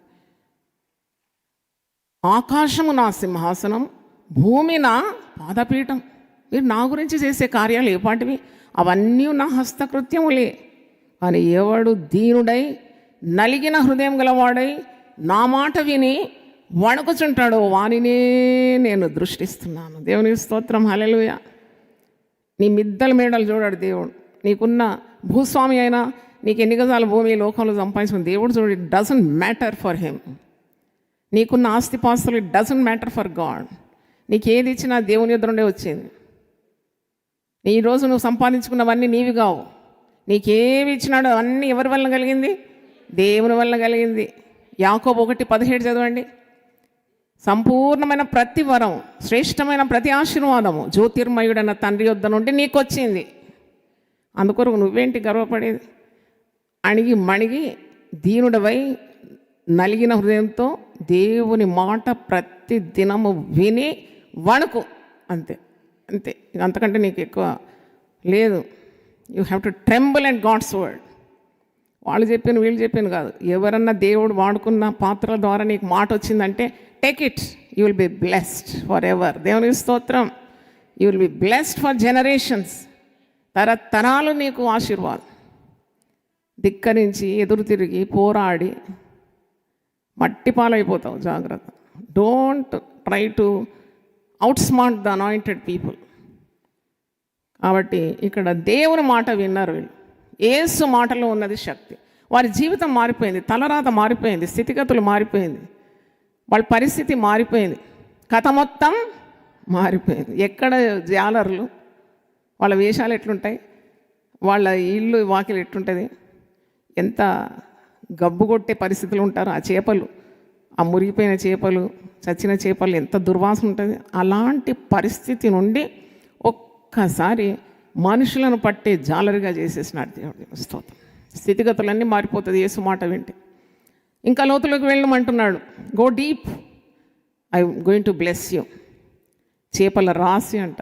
ఆకాశము నా సింహాసనం, భూమి నా పాదపీఠం. మీరు నా గురించి చేసే కార్యాలు ఏపాటివి? అవన్నీ నా హస్తకృత్యములే. కానీ ఎవడు దీనుడై నలిగిన హృదయం గలవాడై నా మాట విని వణుకుచుంటాడో వానినే నేను దృష్టిస్తున్నాను. దేవునికి స్తోత్రం. హల్లెలూయా. నీ మిద్దల మేడలు చూడాడు దేవుడు. నీకున్న భూస్వామి అయినా నీకు ఎన్ని గజాల భూమి లోకంలో సంపాదించుకుని దేవుడు చూడు. It doesn't matter for him. నీకున్న ఆస్తిపాస్తులు it doesn't matter for God. నీకు ఏది ఇచ్చినా దేవుని యొద్ద నుండే వచ్చింది. ఈరోజు నువ్వు సంపాదించుకున్నవన్నీ నీవి కావు. నీకేవి ఇచ్చినాడో అన్నీ ఎవరి వల్ల కలిగింది? దేవుని వల్ల కలిగింది. యాకోబు 1:17 చదవండి. సంపూర్ణమైన ప్రతి వరం, శ్రేష్టమైన ప్రతి ఆశీర్వాదము జ్యోతిర్మయుడైన తండ్రి యొద్ద నుండి నీకు వచ్చింది. అందుకొరకు నువ్వేంటి గర్వపడేది? అణిగి మణిగి దీనుడవై నలిగిన హృదయంతో దేవుని మాట ప్రతి దినము విని వణుకు. అంతే అంతే. అంతకంటే నీకు ఎక్కువ లేదు. You have to tremble and God's word. వాళ్ళు చెప్పిన వీళ్ళు చెప్పిన కాదు. ఎవరన్నా దేవుడు వాడుకున్న పాత్రల ద్వారా నీకు మాట వచ్చిందంటే take it. You will be blessed for ever. దేవునికి స్తోత్రం. You will be blessed for generations. తరతరాలు నీకు ఆశీర్వాదం. ధిక్కరించి ఎదురు తిరిగి పోరాడి మట్టి పాలైపోతావు. జాగ్రత్త. Don't try to out smart the anointed people. కాబట్టి ఇక్కడ దేవుని మాట విన్నారు వీళ్ళు. యేసు మాటలో ఉన్నది శక్తి. వారి జీవితం మారిపోయింది, తలరాత మారిపోయింది, స్థితిగతులు మారిపోయింది, వాళ్ళ పరిస్థితి మారిపోయింది, కథ మొత్తం మారిపోయింది. ఎక్కడ జాలర్లు, వాళ్ళ వేషాలు ఎట్లుంటాయి, వాళ్ళ ఇల్లు వాకిలు ఎట్లుంటుంది, ఎంత గబ్బు కొట్టే పరిస్థితులు ఉంటారు. ఆ చేపలు, ఆ మురిగిపోయిన చేపలు, చచ్చిన చేపలు ఎంత దుర్వాసన ఉంటుంది. అలాంటి పరిస్థితి నుండి ఒక్కసారి మనుషులను పట్టే జాలరిగా చేసేసినాడు దేవుడు. స్తోత్రం. స్థితిగతులన్నీ మారిపోతుంది యేసు మాట వింటే. ఇంకా లోతులోకి వెళ్ళమంటున్నాడు. Go deep, I going to bless you. చేపల రాసి అంట,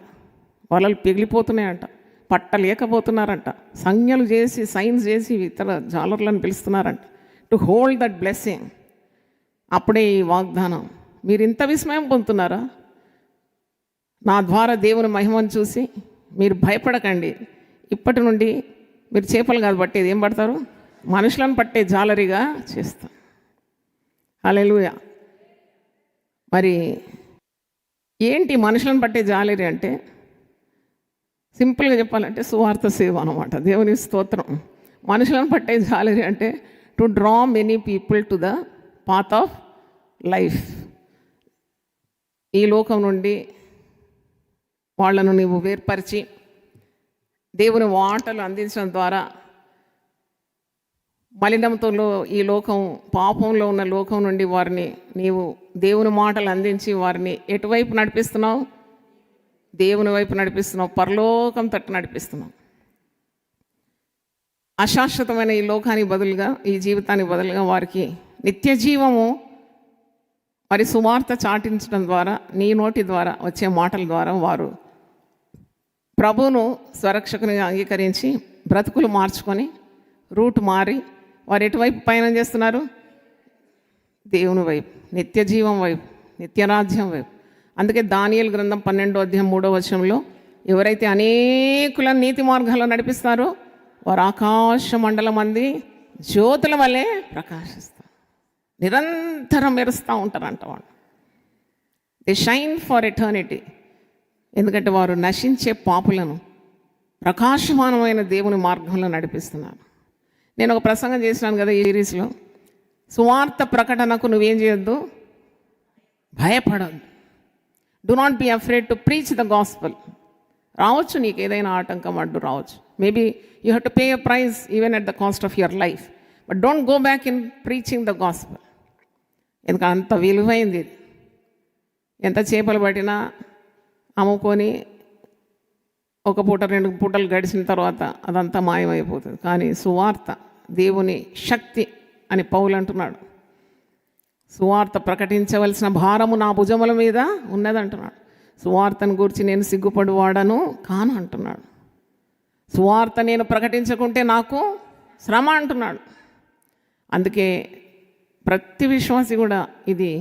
వలలు పిగిలిపోతున్నాయంట, పట్టలేకపోతున్నారంట, సంజ్ఞలు చేసి సైన్స్ చేసి ఇతర జాలర్లను పిలుస్తున్నారంట టు హోల్డ్ దట్ బ్లెస్సింగ్. అప్పుడే ఈ వాగ్దానం. మీరు ఇంత విస్మయం పొందుతున్నారా నా ద్వారా దేవుని మహిమను చూసి? మీరు భయపడకండి. ఇప్పటి నుండి మీరు చేపలు కాదు పట్టేది, ఏం పడతారు? మనుషులను పట్టే జాలరిగా చేస్తాం. హల్లెలూయా. మరి ఏంటి మనుషులను పట్టే జాలరి అంటే? సింపుల్గా చెప్పాలంటే సువార్త సేవ అన్నమాట. దేవుని స్తోత్రం. మనుషులను పట్టే జాలరి అంటే to draw many people to the path of life. ఈ లోకం నుండి వాళ్ళను నీవు వేర్పరిచి దేవుని వాటలు అందించడం ద్వారా మలినంతో ఈ లోకం, పాపంలో ఉన్న లోకం నుండి వారిని నీవు దేవుని మాటలు అందించి వారిని ఎటువైపు నడిపిస్తున్నావు? దేవుని వైపు నడిపిస్తున్నావు, పరలోకం తట్టు నడిపిస్తున్నావు. అశాశ్వతమైన ఈ లోకానికి బదులుగా, ఈ జీవితానికి బదులుగా వారికి నిత్య జీవము మరి సువార్త చాటించడం ద్వారా, నీ నోటి ద్వారా వచ్చే మాటల ద్వారా వారు ప్రభువును స్వరక్షకునిగా అంగీకరించి బ్రతుకులు మార్చుకొని రూట్ మారి వారు ఎటువైపు పయనం చేస్తున్నారు? దేవుని వైపు, నిత్య జీవం వైపు, నిత్యరాజ్యం వైపు. అందుకే దానియేలు గ్రంథం 12:3 ఎవరైతే అనేకుల నీతి మార్గాల్లో నడిపిస్తారో వారు ఆకాశ మండలం మంది జ్యోతుల వల్లే ప్రకాశిస్తారు, నిరంతరం మెరుస్తూ ఉంటారంట వాళ్ళు. The shine for eternity. ఎందుకంటే వారు నశించే పాపులను ప్రకాశమానమైన దేవుని మార్గంలో నడిపిస్తున్నారు. నేను ఒక ప్రసంగం చేసినాను కదా ఈ సిరీస్లో, సువార్త ప్రకటనకు నువ్వేం చేయొద్దు, భయపడద్దు. Do not be afraid to preach the gospel. రావచ్చు నీకు ఏదైనా ఆటంకం అడ్డు రావచ్చు. Maybe you have to pay a price even at the cost of your life, but don't go back in preaching the gospel. ఎందుకంటే అంత విలువైంది ఇది. ఎంత చేపలు పట్టినా అమ్ముకొని ఒక పూట 2 పూటలు గడిచిన తర్వాత అదంతా మాయమైపోతుంది. కానీ సువార్త దేవుని శక్తి అని పౌలు అంటున్నాడు. సువార్త ప్రకటించవలసిన భారము నా భుజముల మీద ఉన్నదంటున్నాడు. సువార్తను గురించి నేను సిగ్గుపడువాడను కాను అంటున్నాడు. సువార్త నేను ప్రకటించకుంటే నాకు శ్రమ అంటున్నాడు. అందుకే ప్రతి విశ్వాసి కూడా ఇది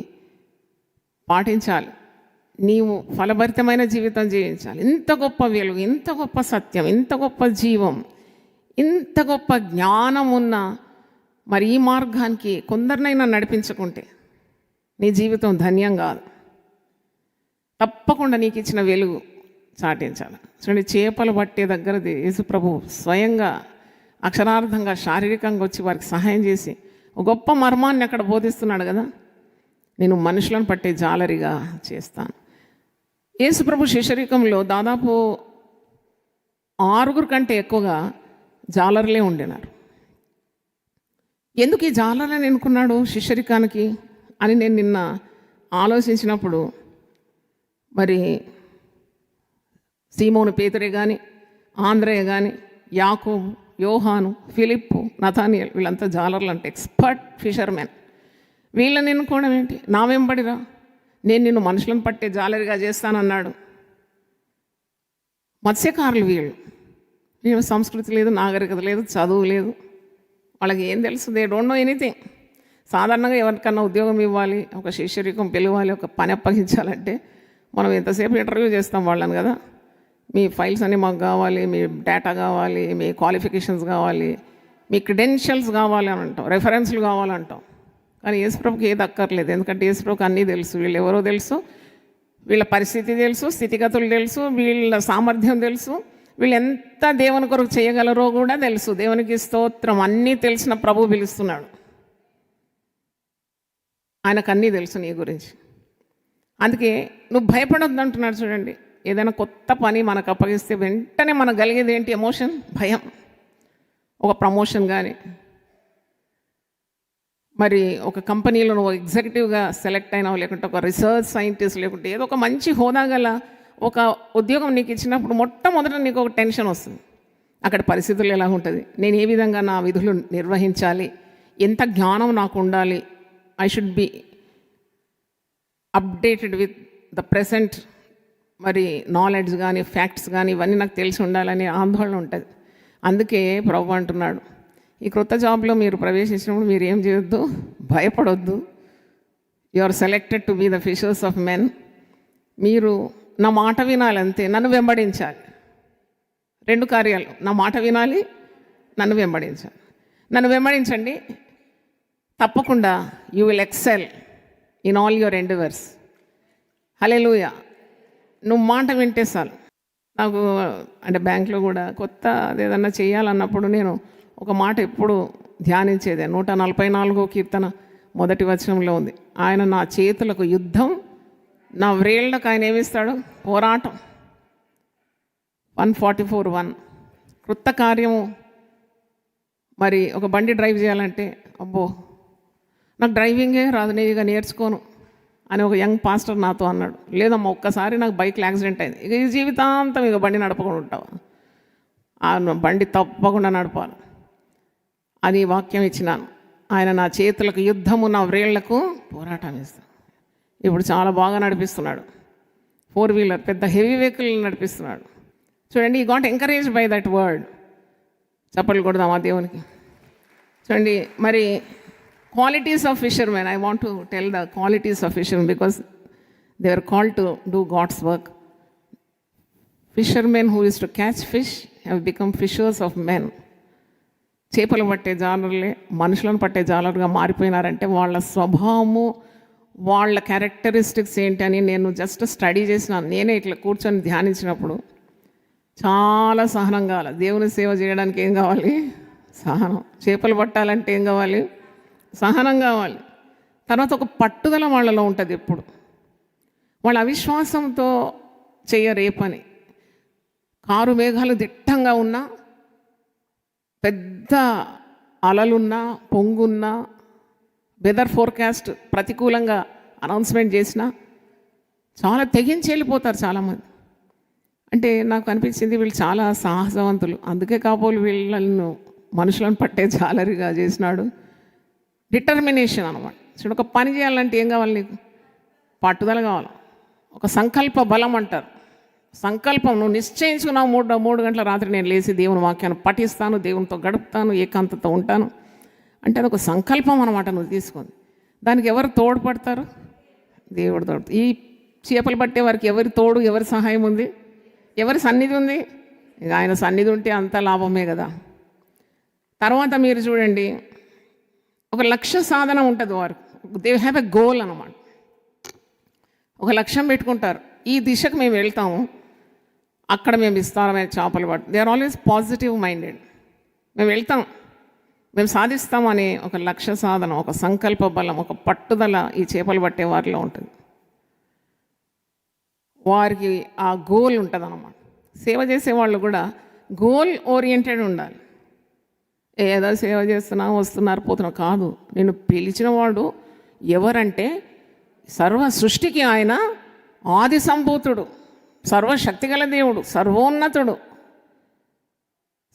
పాటించాలి. నీవు ఫలభరితమైన జీవితం జీవించాలి. ఇంత గొప్ప వెలుగు, ఇంత గొప్ప సత్యం, ఇంత గొప్ప జీవం, ఇంత గొప్ప జ్ఞానం ఉన్న మరి ఈ మార్గానికి కొందరినైనా నడిపించుకుంటే నీ జీవితం ధన్యం కాదు. తప్పకుండా నీకు ఇచ్చిన వెలుగు చాటించాలి. చూడండి, చేపలు పట్టే దగ్గర యేసుప్రభు స్వయంగా అక్షరార్థంగా శారీరకంగా వచ్చి వారికి సహాయం చేసి ఒక గొప్ప మర్మాన్ని అక్కడ బోధిస్తున్నాడు కదా. నేను మనుషులను పట్టే జాలరిగా చేస్తాను. యేసుప్రభు శిష్యరికంలో దాదాపు 6 కంటే ఎక్కువగా జాలర్లే ఉండినారు. ఎందుకు ఈ జాలర్లను ఎన్నుకున్నాడు శిష్యరికానికి అని నేను నిన్న ఆలోచించినప్పుడు, మరి సీమోను పేతురే కానీ, ఆంద్రయ్య కానీ, యాకోబు, యోహాను, ఫిలిప్పు, నతానియల్ వీళ్ళంతా జాలర్లు అంటే ఎక్స్పర్ట్ ఫిషర్మెన్. వీళ్ళని ఎన్నుకోవడం ఏంటి? నా వెంబడిరా, నేను నిన్ను మనుషులను పట్టే జాలరిగా చేస్తానన్నాడు. మత్స్యకారులు వీళ్ళు సంస్కృతి లేదు, నాగరికత లేదు, చదువు లేదు, వాళ్ళకి ఏం తెలుసు? They don't know anything. సాధారణంగా ఎవరికన్నా ఉద్యోగం ఇవ్వాలి, ఒక శిష్యరికం పిలవాలి, ఒక పని అప్పగించాలంటే మనం ఎంతసేపు ఇంటర్వ్యూ చేస్తాం వాళ్ళని కదా. మీ ఫైల్స్ అన్నీ మాకు కావాలి, మీ డేటా కావాలి, మీ క్వాలిఫికేషన్స్ కావాలి, మీ క్రెడెన్షియల్స్ కావాలి అని అంటాం, రెఫరెన్స్లు కావాలంటాం. కానీ యేసుప్రభుకి ఏది అక్కర్లేదు. ఎందుకంటే యేసుప్రభుకి అన్నీ తెలుసు. వీళ్ళు ఎవరో తెలుసు, వీళ్ళ పరిస్థితి తెలుసు, స్థితిగతులు తెలుసు, వీళ్ళ సామర్థ్యం తెలుసు, వీళ్ళు ఎంత దేవుని కొరకు చేయగలరో కూడా తెలుసు. దేవునికి స్తోత్రం. అన్నీ తెలిసిన ప్రభు పిలుస్తున్నాడు. ఆయనకు అన్నీ తెలుసు నీ గురించి. అందుకే నువ్వు భయపడొద్దు అంటున్నాడు. చూడండి, ఏదైనా కొత్త పని మనకు అప్పగిస్తే వెంటనే మనకు కలిగేది ఏంటి? ఎమోషన్, భయం. ఒక ప్రమోషన్ కానీ, మరి ఒక కంపెనీలో నువ్వు ఎగ్జిక్యూటివ్గా సెలెక్ట్ అయినావు, లేకుంటే ఒక రీసెర్చ్ సైంటిస్ట్, లేకుంటే ఏదో ఒక మంచి హోదా గల ఒక ఉద్యోగం నీకు ఇచ్చినప్పుడు మొట్టమొదట నీకు ఒక టెన్షన్ వస్తుంది. అక్కడ పరిస్థితులు ఎలా ఉంటుంది, నేను ఏ విధంగా నా విధులు నిర్వహించాలి, ఎంత జ్ఞానం నాకు ఉండాలి, I should be updated with the present మరి నాలెడ్జ్ కానీ, ఫ్యాక్ట్స్ కానీ ఇవన్నీ నాకు తెలిసి ఉండాలని ఆందోళన ఉంటుంది. అందుకే ప్రభు అంటున్నాడు, ఈ క్రొత్త జాబ్లో మీరు ప్రవేశించినప్పుడు మీరు ఏం చేయొద్దు, భయపడొద్దు. You are selected to be the fishers of men. మీరు నా మాట వినాలి, అంతే. నన్ను వెంబడించాలి. 2 కార్యాలు, నా మాట వినాలి, నన్ను వెంబడించాలి. నన్ను వెంబడించండి, తప్పకుండా you will excel in all your endeavours. Hallelujah. నువ్వు మాట వింటే చాలు. నాకు అంటే బ్యాంక్లో కూడా కొత్త అదేదన్నా చేయాలన్నప్పుడు నేను ఒక మాట ఎప్పుడు ధ్యానించేదే. 144వ కీర్తన 1వ వచనంలో ఉంది, ఆయన నా చేతులకు యుద్ధం, నా వ్రేళ్ళకు ఆయన ఏమిస్తాడు? పోరాటం. 144:1. క్రొత్త కార్యము. మరి ఒక బండి డ్రైవ్ చేయాలంటే, అబ్బో నాకు డ్రైవింగే రాదు, నేను ఇక నేర్చుకోను అని ఒక యంగ్ పాస్టర్ నాతో అన్నాడు. లేదమ్మా, ఒక్కసారి నాకు బైక్లో యాక్సిడెంట్ అయింది, ఇక ఈ జీవితాంతం ఇక బండి నడపకుండా ఉంటావు, ఆ బండి తప్పకుండా నడపాలి అని వాక్యం ఇచ్చినాను. ఆయన నా చేతులకు యుద్ధము, నా వ్రేళ్లకు పోరాటం ఇస్తాను. ఇప్పుడు చాలా బాగా నడిపిస్తున్నాడు, 4-వీలర్ పెద్ద హెవీ వెహికల్ నడిపిస్తున్నాడు. చూడండి, he got encourage by that word. చప్పట్లు కొడదామా దేవునికి. చూడండి, మరి qualities of fishermen, I want to tell the qualities of fishermen because they are called to do God's work. Fishermen who is to catch fish have become fishers of men. చేపలు పట్టే జాలర్లే మనుషులను పట్టే జాలరుగా మారిపోయినారంటే వాళ్ళ స్వభావము, వాళ్ళ క్యారెక్టరిస్టిక్స్ ఏంటి అని నేను జస్ట్ స్టడీ చేసినాను. నేనే ఇట్లా కూర్చొని ధ్యానించినప్పుడు చాలా సహనం కావాలి. దేవుని సేవ చేయడానికి ఏం కావాలి? సహనం. చేపలు పట్టాలంటే ఏం కావాలి? సహనం కావాలి. తర్వాత ఒక పట్టుదల వాళ్ళలో ఉంటుంది. ఎప్పుడు వాళ్ళ అవిశ్వాసంతో చెయ్యరు ఏ పని. కారు మేఘాలు దిట్టంగా ఉన్నా, పెద్ద అలలున్నా, పొంగున్నా, వెదర్ ఫోర్కాస్ట్ ప్రతికూలంగా అనౌన్స్మెంట్ చేసినా చాలా తెగించి వెళ్ళిపోతారు చాలామంది. అంటే నాకు అనిపించింది వీళ్ళు చాలా సాహసవంతులు, అందుకే కాబోలు వీళ్ళను మనుషులను పట్టే జాలరిగా చేసినాడు. డిటర్మినేషన్ అనమాట. చూడు, ఒక పని చేయాలంటే ఏం కావాలి నీకు? పట్టుదల కావాలి. ఒక సంకల్ప బలం అంటారు. సంకల్పం, నువ్వు నిశ్చయించుకున్నావు 3 గంటల రాత్రి నేను లేచి దేవుని వాక్యాన్ని పఠిస్తాను, దేవునితో గడుపుతాను, ఏకాంతతో ఉంటాను అంటే అదొక సంకల్పం అనమాట. నువ్వు తీసుకుంది దానికి ఎవరు తోడ్పడతారు? దేవుడు తోడు. ఈ చేపలు పట్టే వారికి ఎవరి తోడు, ఎవరి సహాయం ఉంది? ఎవరి సన్నిధి ఉంది? ఇక ఆయన సన్నిధి ఉంటే అంత లాభమే కదా. తర్వాత మీరు చూడండి, ఒక లక్ష్య సాధన ఉంటుంది వారు. దే హ్యావ్ ఎ గోల్ అన్నమాట. ఒక లక్ష్యం పెట్టుకుంటారు, ఈ దిశకు మేము వెళ్తాము, అక్కడ మేము విస్తారమైన చేపలు పట్టు. They are always positive minded. మేము వెళ్తాం, మేము సాధిస్తామని ఒక లక్ష్య సాధన, ఒక సంకల్ప బలం, ఒక పట్టుదల ఈ చేపలు పట్టే వారిలో ఉంటుంది. వారికి ఆ గోల్ ఉంటుంది అన్నమాట. సేవ చేసేవాళ్ళు కూడా గోల్ ఓరియంటెడ్ ఉండాలి. ఏదో సేవ చేస్తున్నా, వస్తున్నారు, పోతున్నా కాదు. నేను పిలిచిన వాడు ఎవరంటే సర్వ సృష్టికి ఆయన ఆది సంభూతుడు, సర్వశక్తిగల దేవుడు, సర్వోన్నతుడు,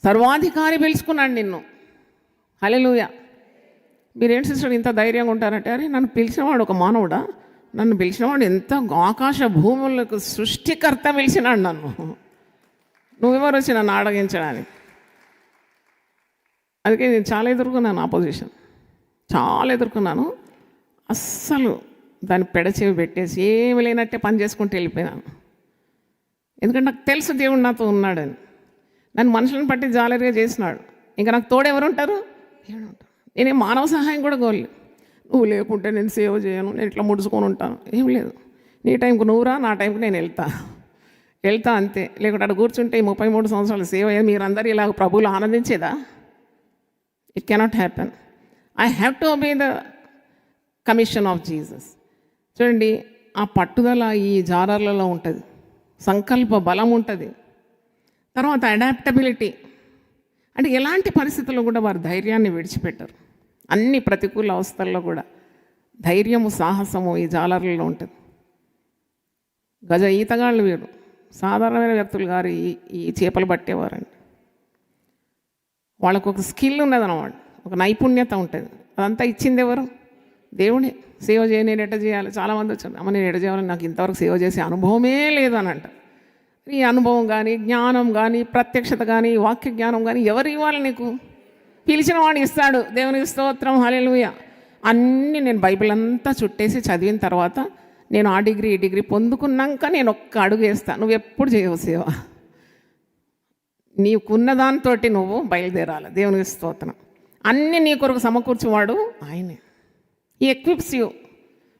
సర్వాధికారి పిలుచుకున్నాడు నిన్ను. హల్లెలూయా. మీరేంటి సిస్టర్ ఇంత ధైర్యంగా ఉంటారంటే, అరే నన్ను పిలిచినవాడు ఒక మానవుడా? నన్ను పిలిచినవాడు ఎంత ఆకాశ భూములకు సృష్టికర్త పిలిచినాడు నన్ను. నువ్వెవరు వచ్చి నన్ను ఆడగించడానికి? అందుకే నేను చాలా ఎదుర్కొన్నాను, ఆపోజిషన్ చాలా ఎదుర్కొన్నాను. అస్సలు దాన్ని పెడచెవి పెట్టేసి ఏమి లేనట్టే పని చేసుకుంటూ వెళ్ళిపోయినాను. ఎందుకంటే నాకు తెలుసు దేవుడు నాతో ఉన్నాడని. నన్ను మనుషులను పట్టి జాలరిగా చేసినాడు. ఇంకా నాకు తోడు ఎవరు ఉంటారు? దేవుడు ఉంటారు. నేనే మానవ సహాయం కూడా కోరలేదు. నువ్వు లేకుంటే నేను సేవ చేయను, నేను ఇట్లా ముడుచుకొని ఉంటాను, ఏం లేదు. నీ టైంకు నువ్వురా, నా టైంకి నేను వెళ్తా అంతే. లేకుంటే అక్కడ కూర్చుంటే ఈ 33 సంవత్సరాల సేవ మీరందరూ ఇలాగ ప్రభువులు ఆనందించేదా? It cannot happen. I have to obey the commission of Jesus. చూడండి, ఆ పట్టుదల ఈ జాలర్లలో ఉంటుంది, సంకల్ప బలం ఉంటుంది. తర్వాత అడాప్టబిలిటీ, అంటే ఎలాంటి పరిస్థితుల్లో కూడా వారు ధైర్యాన్ని విడిచిపెట్టరు. అన్ని ప్రతికూల అవస్థల్లో కూడా ధైర్యము, సాహసము ఈ జాలర్లలో ఉంటుంది. గజ ఈతగాళ్ళు వీరు సాధారణమైన వ్యక్తులు గారు ఈ చేపలు పట్టేవారండి. వాళ్ళకు ఒక స్కిల్ ఉన్నదన్నమాట, ఒక నైపుణ్యత ఉంటుంది. అదంతా ఇచ్చింది ఎవరు? దేవుడే. సేవ చేయ, నేను ఎట్ట చేయాలి? చాలామంది వచ్చారు, అమ్మ నేను ఎట్ట చేయాలి, నాకు ఇంతవరకు సేవ చేసే అనుభవమే లేదని అంట. ఈ అనుభవం కానీ, జ్ఞానం కానీ, ప్రత్యక్షత కానీ, వాక్య జ్ఞానం కానీ ఎవరు ఇవ్వాలి నీకు? పిలిచిన వాడు ఇస్తాడు. దేవునికి స్తోత్రం, హల్లెలూయా. అన్నీ నేను బైబిల్ అంతా చుట్టేసి చదివిన తర్వాత నేను ఆ డిగ్రీ ఈ డిగ్రీ పొందుకున్నాక నేను ఒక్క అడుగు వేస్తాను. నువ్వు ఎప్పుడు చేయవు సేవ, నీకున్న దాంతో నువ్వు బయలుదేరాలి. దేవునికి స్తోత్రం. అన్నీ నీ కొరకు సమకూర్చేవాడు ఆయనే. ఈ ఎక్విప్స్ you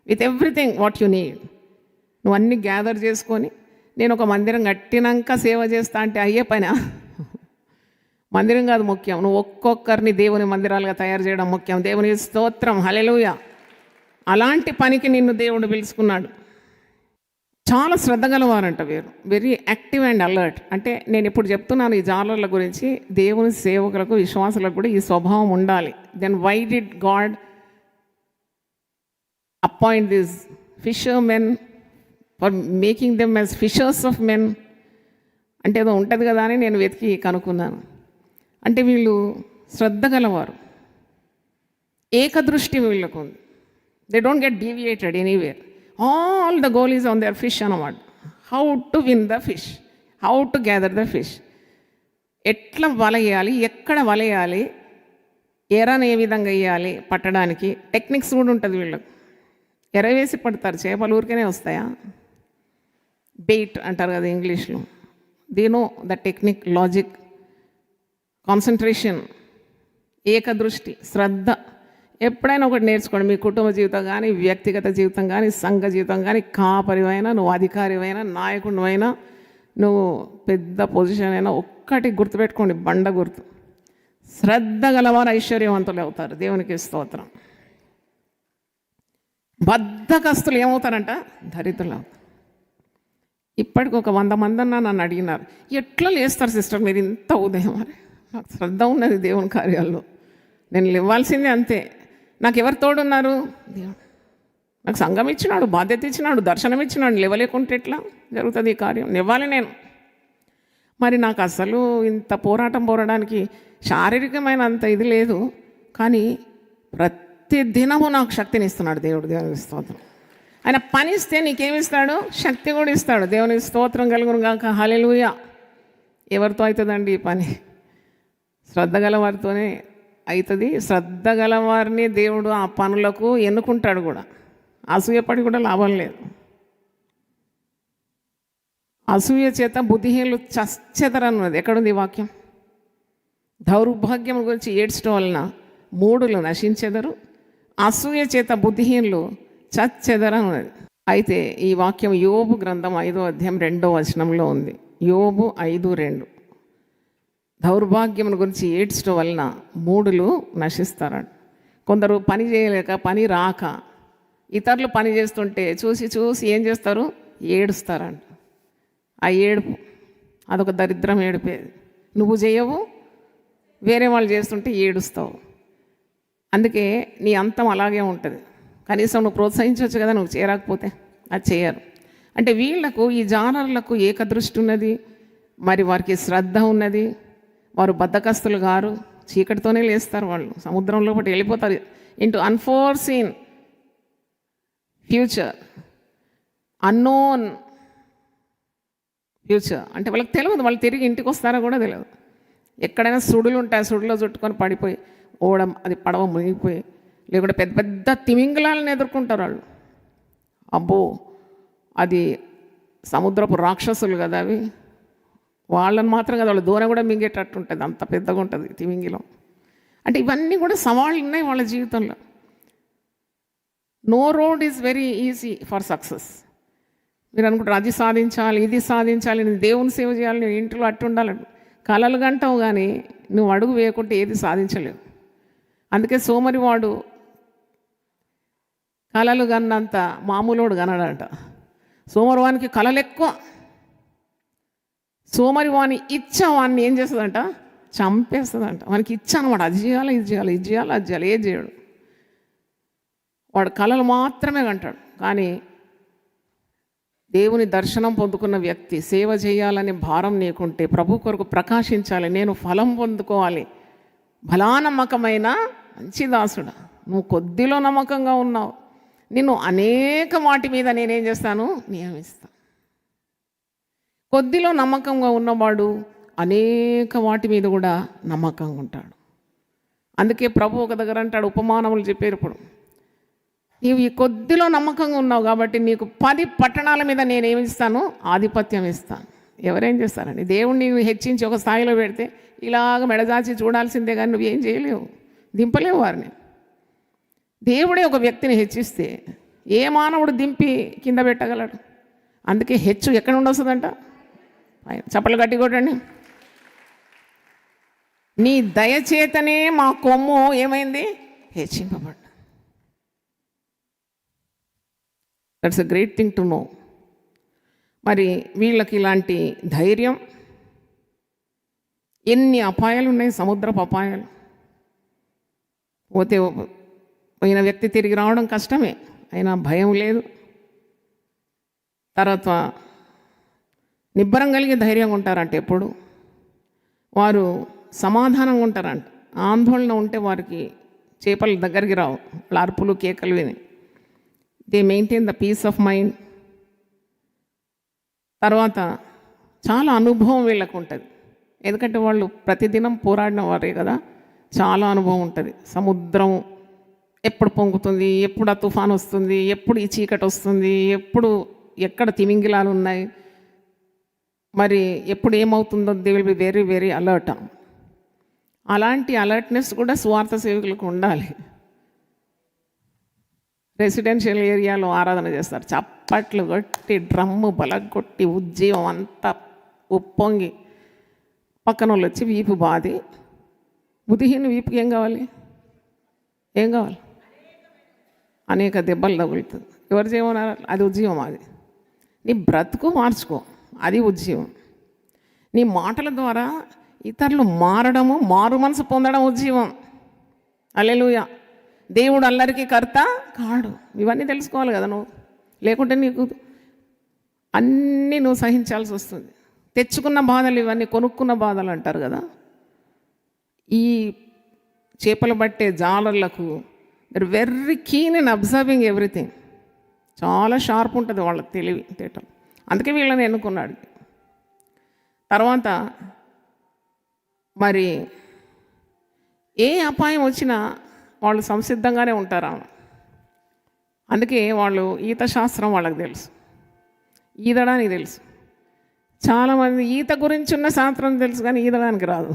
with everything what you need. నువ్వు అన్నీ గ్యాదర్ చేసుకొని నేను ఒక మందిరం కట్టినాక సేవ చేస్తా అంటే అయ్యే పనా? మందిరం కాదు ముఖ్యం, నువ్వు ఒక్కొక్కరిని దేవుని మందిరాలుగా తయారు చేయడం ముఖ్యం. దేవుని స్తోత్రం, హల్లెలూయా. అలాంటి పనికి నిన్ను దేవుడు పిలుచుకున్నాడు. చాలా శ్రద్ధ గలవారంట వీరు, వెరీ యాక్టివ్ అండ్ అలర్ట్. అంటే నేను ఇప్పుడు చెప్తున్నాను ఈ జాలర్ల గురించి, దేవుని సేవకులకు, విశ్వాసులకు కూడా ఈ స్వభావం ఉండాలి. Then why did God appoint this fishermen for making them as fishers of men అంటే ఏదో ఉంటుంది కదా అని నేను వెతికి కనుక్కున్నాను. అంటే వీళ్ళు శ్రద్ధ గలవారు, ఏకదృష్టి వీళ్ళకు ఉంది. They don't get deviated anywhere. All the goal is on their fish అన్నమాట. How to win the fish, how to gather the fish, ఎట్లా వలయాలి, ఎక్కడ వలయాలి, ఎరను ఏ విధంగా వేయాలి పట్టడానికి టెక్నిక్స్ కూడా ఉంటుంది వీళ్ళకు. ఎర వేసి పడతారు, చేపలు ఊరికనే వస్తాయా? బెయిట్ అంటారు కదా ఇంగ్లీష్లో. They know the technique, logic, concentration, ఏకదృష్టి, శ్రద్ధ. ఎప్పుడైనా ఒకటి నేర్చుకోండి. మీ కుటుంబ జీవితం కానీ, వ్యక్తిగత జీవితం కానీ, సంఘ జీవితం కానీ, కాపరివైనా, నువ్వు అధికారివైనా, నాయకుడివైనా, నువ్వు పెద్ద పొజిషన్ అయినా, ఒక్కటి గుర్తుపెట్టుకోండి, బండ గుర్తు. శ్రద్ధ గలవారు ఐశ్వర్యవంతులు అవుతారు. దేవునికి స్తోత్రం. బద్ధకస్తులు ఏమవుతారంట? దరిద్రులు అవుతారు. ఇప్పటికి ఒక 100 మంది అన్నా నన్ను అడిగినారు, ఎట్లా లేస్తారు సిస్టర్ మీరు ఇంత ఉదయం? అని నాకు శ్రద్ధ ఉన్నది దేవుని కార్యాల్లో, నేను లేవాల్సిందే అంతే. నాకు ఎవరు తోడున్నారు? దేవుడు. నాకు సంఘం ఇచ్చినాడు, బాధ్యత ఇచ్చినాడు, దర్శనం ఇచ్చినాడు. లేవలేకుంటే ఎట్లా జరుగుతుంది ఈ కార్యం? లేవాలి నేను. మరి నాకు అసలు ఇంత పోరాడడానికి శారీరకమైన అంత ఇది లేదు, కానీ ప్రతి దినము నాకు శక్తిని ఇస్తున్నాడు దేవుడు. దేవునికి స్తోత్రం. ఆయన పని ఇస్తే నీకేమిస్తాడు? శక్తి కూడా ఇస్తాడు. దేవునికి స్తోత్రం కలుగును గాక. హల్లెలూయా. ఎవరితో అవుతుందండి ఈ పని? శ్రద్ధ గలవారితోనే అవుతుంది. శ్రద్ధ గలవారిని దేవుడు ఆ పనులకు ఎన్నుకుంటాడు కూడా. అసూయపడి కూడా లాభం లేదు. అసూయ చేత బుద్ధిహీనులు చచ్చెదరన్నది ఎక్కడుంది ఈ వాక్యం? దౌర్భాగ్యం గురించి ఏడ్చడం వలన మూఢులు నశించెదరు, అసూయ చేత బుద్ధిహీనులు చచ్చెదరన్నది. అయితే ఈ వాక్యం యోబు గ్రంథం 5వ అధ్యాయం 2వ వచనంలో ఉంది. యోబు 5:2. దౌర్భాగ్యం గురించి ఏడ్చడం వలన మూఢులు నశిస్తారంట. కొందరు పని చేయలేక, పని రాక, ఇతరులు పని చేస్తుంటే చూసి చూసి ఏం చేస్తారు? ఏడుస్తారంట. ఆ ఏడుపు అదొక దరిద్రం ఏడిపేది. నువ్వు చేయవు, వేరే వాళ్ళు చేస్తుంటే ఏడుస్తావు. అందుకే నీ అంతం అలాగే ఉంటుంది. కనీసం నువ్వు ప్రోత్సహించవచ్చు కదా, నువ్వు చేరకపోతే. అది చేయరు. అంటే వీళ్లకు, ఈ జానరులకు ఏకదృష్టి ఉన్నది, మరి వారికి శ్రద్ధ ఉన్నది. వారు బద్ధకస్తులు గారు, చీకటితోనే లేస్తారు. వాళ్ళు సముద్రం లోపల వెళ్ళిపోతారు into unforeseen future, unknown future. అంటే వాళ్ళకి తెలియదు, వాళ్ళు తిరిగి ఇంటికి వస్తారో కూడా తెలియదు. ఎక్కడైనా సుడులు ఉంటాయి, సుడులో చుట్టుకొని పడిపోయి ఓడం, అది పడవ మునిగిపోయి, లేకుంటే పెద్ద పెద్ద తిమింగలాలను ఎదుర్కొంటారు వాళ్ళు. అబ్బో, అది సముద్రపు రాక్షసులు కదా అవి. వాళ్ళని మాత్రం కదా, వాళ్ళ దూరం కూడా మింగేటట్టు ఉంటుంది, అంత పెద్దగా ఉంటుంది తిమింగిలం. అంటే ఇవన్నీ కూడా సవాళ్ళు ఉన్నాయి వాళ్ళ జీవితంలో. No road is very easy for success. మీరు అనుకుంటారు అది సాధించాలి, ఇది సాధించాలి, నేను దేవుని సేవ చేయాలి, నేను ఇంట్లో అట్టు ఉండాలని కలలు గంటావు, కానీ నువ్వు అడుగు వేయకుంటే ఏది సాధించలేవు. అందుకే సోమరివాడు కలలు కన్నంత మామూలోడు కనడంట. సోమరివానికి కలలు ఎక్కువ. సోమరివాని ఇచ్చ వాడిని ఏం చేస్తుందంట? చంపేస్తుందంట. వానికి ఇచ్చ అనమాట. అది చేయాలి, ఇది చేయాలి, ఇది చేయాలి, అది చేయాలి, ఏది చేయడు. వాడు కలలు మాత్రమే కంటాడు. కానీ దేవుని దర్శనం పొందుకున్న వ్యక్తి, సేవ చేయాలని భారం నీకుంటే, ప్రభు కొరకు ప్రకాశించాలి, నేను ఫలం పొందుకోవాలి, బలానమ్మకమైన మంచి దాసుడా, నువ్వు కొద్దిలో నమ్మకంగా ఉన్నావు, నిన్ను అనేక వాటి మీద నేనేం చేస్తాను? నియమిస్తాను. కొద్దిలో నమ్మకంగా ఉన్నవాడు అనేక వాటి మీద కూడా నమ్మకంగా ఉంటాడు. అందుకే ప్రభు ఒక దగ్గర అంటాడు, ఉపమానములు చెప్పేటప్పుడు, నీవు ఈ కొద్దిలో నమ్మకంగా ఉన్నావు కాబట్టి నీకు 10 పట్టణాల మీద నేనేమి ఇస్తాను? ఆధిపత్యం ఇస్తాను. ఎవరేం చేస్తారండి? దేవుణ్ణి హెచ్చించి ఒక స్థాయిలో పెడితే ఇలాగ మెడదాచి చూడాల్సిందే, కానీ నువ్వేం చేయలేవు, దింపలేవు వారిని. దేవుడే ఒక వ్యక్తిని హెచ్చిస్తే ఏ మానవుడు దింపి కింద పెట్టగలడు? అందుకే హెచ్చు ఎక్కడ నుండి వస్తుందంట? చప్పలు గట్టి కొట్టండి. నీ దయచేతనే మా కొమ్ము ఏమైంది? హెచ్చింపబడ్డ. That's a great thing to know. మరి వీళ్ళకి ఇలాంటి ధైర్యం, ఎన్ని అపాయాలు ఉన్నాయి, సముద్రపు అపాయాలు. పోయిన వ్యక్తి తిరిగి రావడం కష్టమే, అయినా భయం లేదు, తర్వాత నిబ్బరం కలిగి ధైర్యంగా ఉంటారంట. ఎప్పుడు వారు సమాధానంగా ఉంటారంట. ఆందోళన ఉంటే వారికి చేపల దగ్గరికి రావు, వాళ్ళ అరుపులు కేకలు విని. They maintain the peace of mind. తర్వాత చాలా అనుభవం వీళ్ళకు ఉంటుంది, ఎందుకంటే వాళ్ళు ప్రతిదినం పోరాడిన వారే కదా, చాలా అనుభవం ఉంటుంది. సముద్రం ఎప్పుడు పొంగుతుంది, ఎప్పుడు ఆ తుఫాన్ వస్తుంది, ఎప్పుడు ఈ చీకటి వస్తుంది, ఎక్కడ తిమింగిలాలు ఉన్నాయి, మరి ఎప్పుడు ఏమవుతుందో they will be very very alert. అలాంటి అలర్ట్నెస్ కూడా స్వార్థ సేవకులకు ఉండాలి. రెసిడెన్షియల్ ఏరియాలో ఆరాధన చేస్తారు, చప్పట్లు కొట్టి డ్రమ్ము బలగొట్టి ఉజ్జీవం అంతా ఉప్పొంగి, పక్కన వాళ్ళు వచ్చి వీపు బాది. బుద్ధిహీన వీపుకి ఏం కావాలి? అనేక దెబ్బలు తగులుతుంది. ఎవరు చేయమన్నారు? అది ఉజ్జీవం. అది నీ బ్రతుకు మార్చుకో, అది ఉజ్జీవం. నీ మాటల ద్వారా ఇతరులు మారడము, మారు మనసు పొందడం ఉజ్జీవం. హల్లెలూయా. దేవుడు అల్లరికి కర్త కాడు. ఇవన్నీ తెలుసుకోవాలి కదా నువ్వు, లేకుంటే నీకు అన్నీ నువ్వు సహించాల్సి వస్తుంది. తెచ్చుకున్న బాధలు ఇవన్నీ, కొనుక్కున్న బాధలు అంటారు కదా. ఈ చేపలు పట్టే జాలర్లకు they're very keen in observing everything. చాలా షార్ప్ ఉంటుంది వాళ్ళ తెలివి తేటం. అందుకే వీళ్ళని ఎన్నుకున్నాడు. తర్వాత మరి ఏ అపాయం వచ్చినా వాళ్ళు సంసిద్ధంగానే ఉంటారు. అందుకే వాళ్ళు ఈత శాస్త్రం వాళ్ళకి తెలుసు, ఈదడానికి తెలుసు. చాలామంది ఈత గురించి ఉన్న శాస్త్రం తెలుసు కానీ ఈదడానికి రాదు.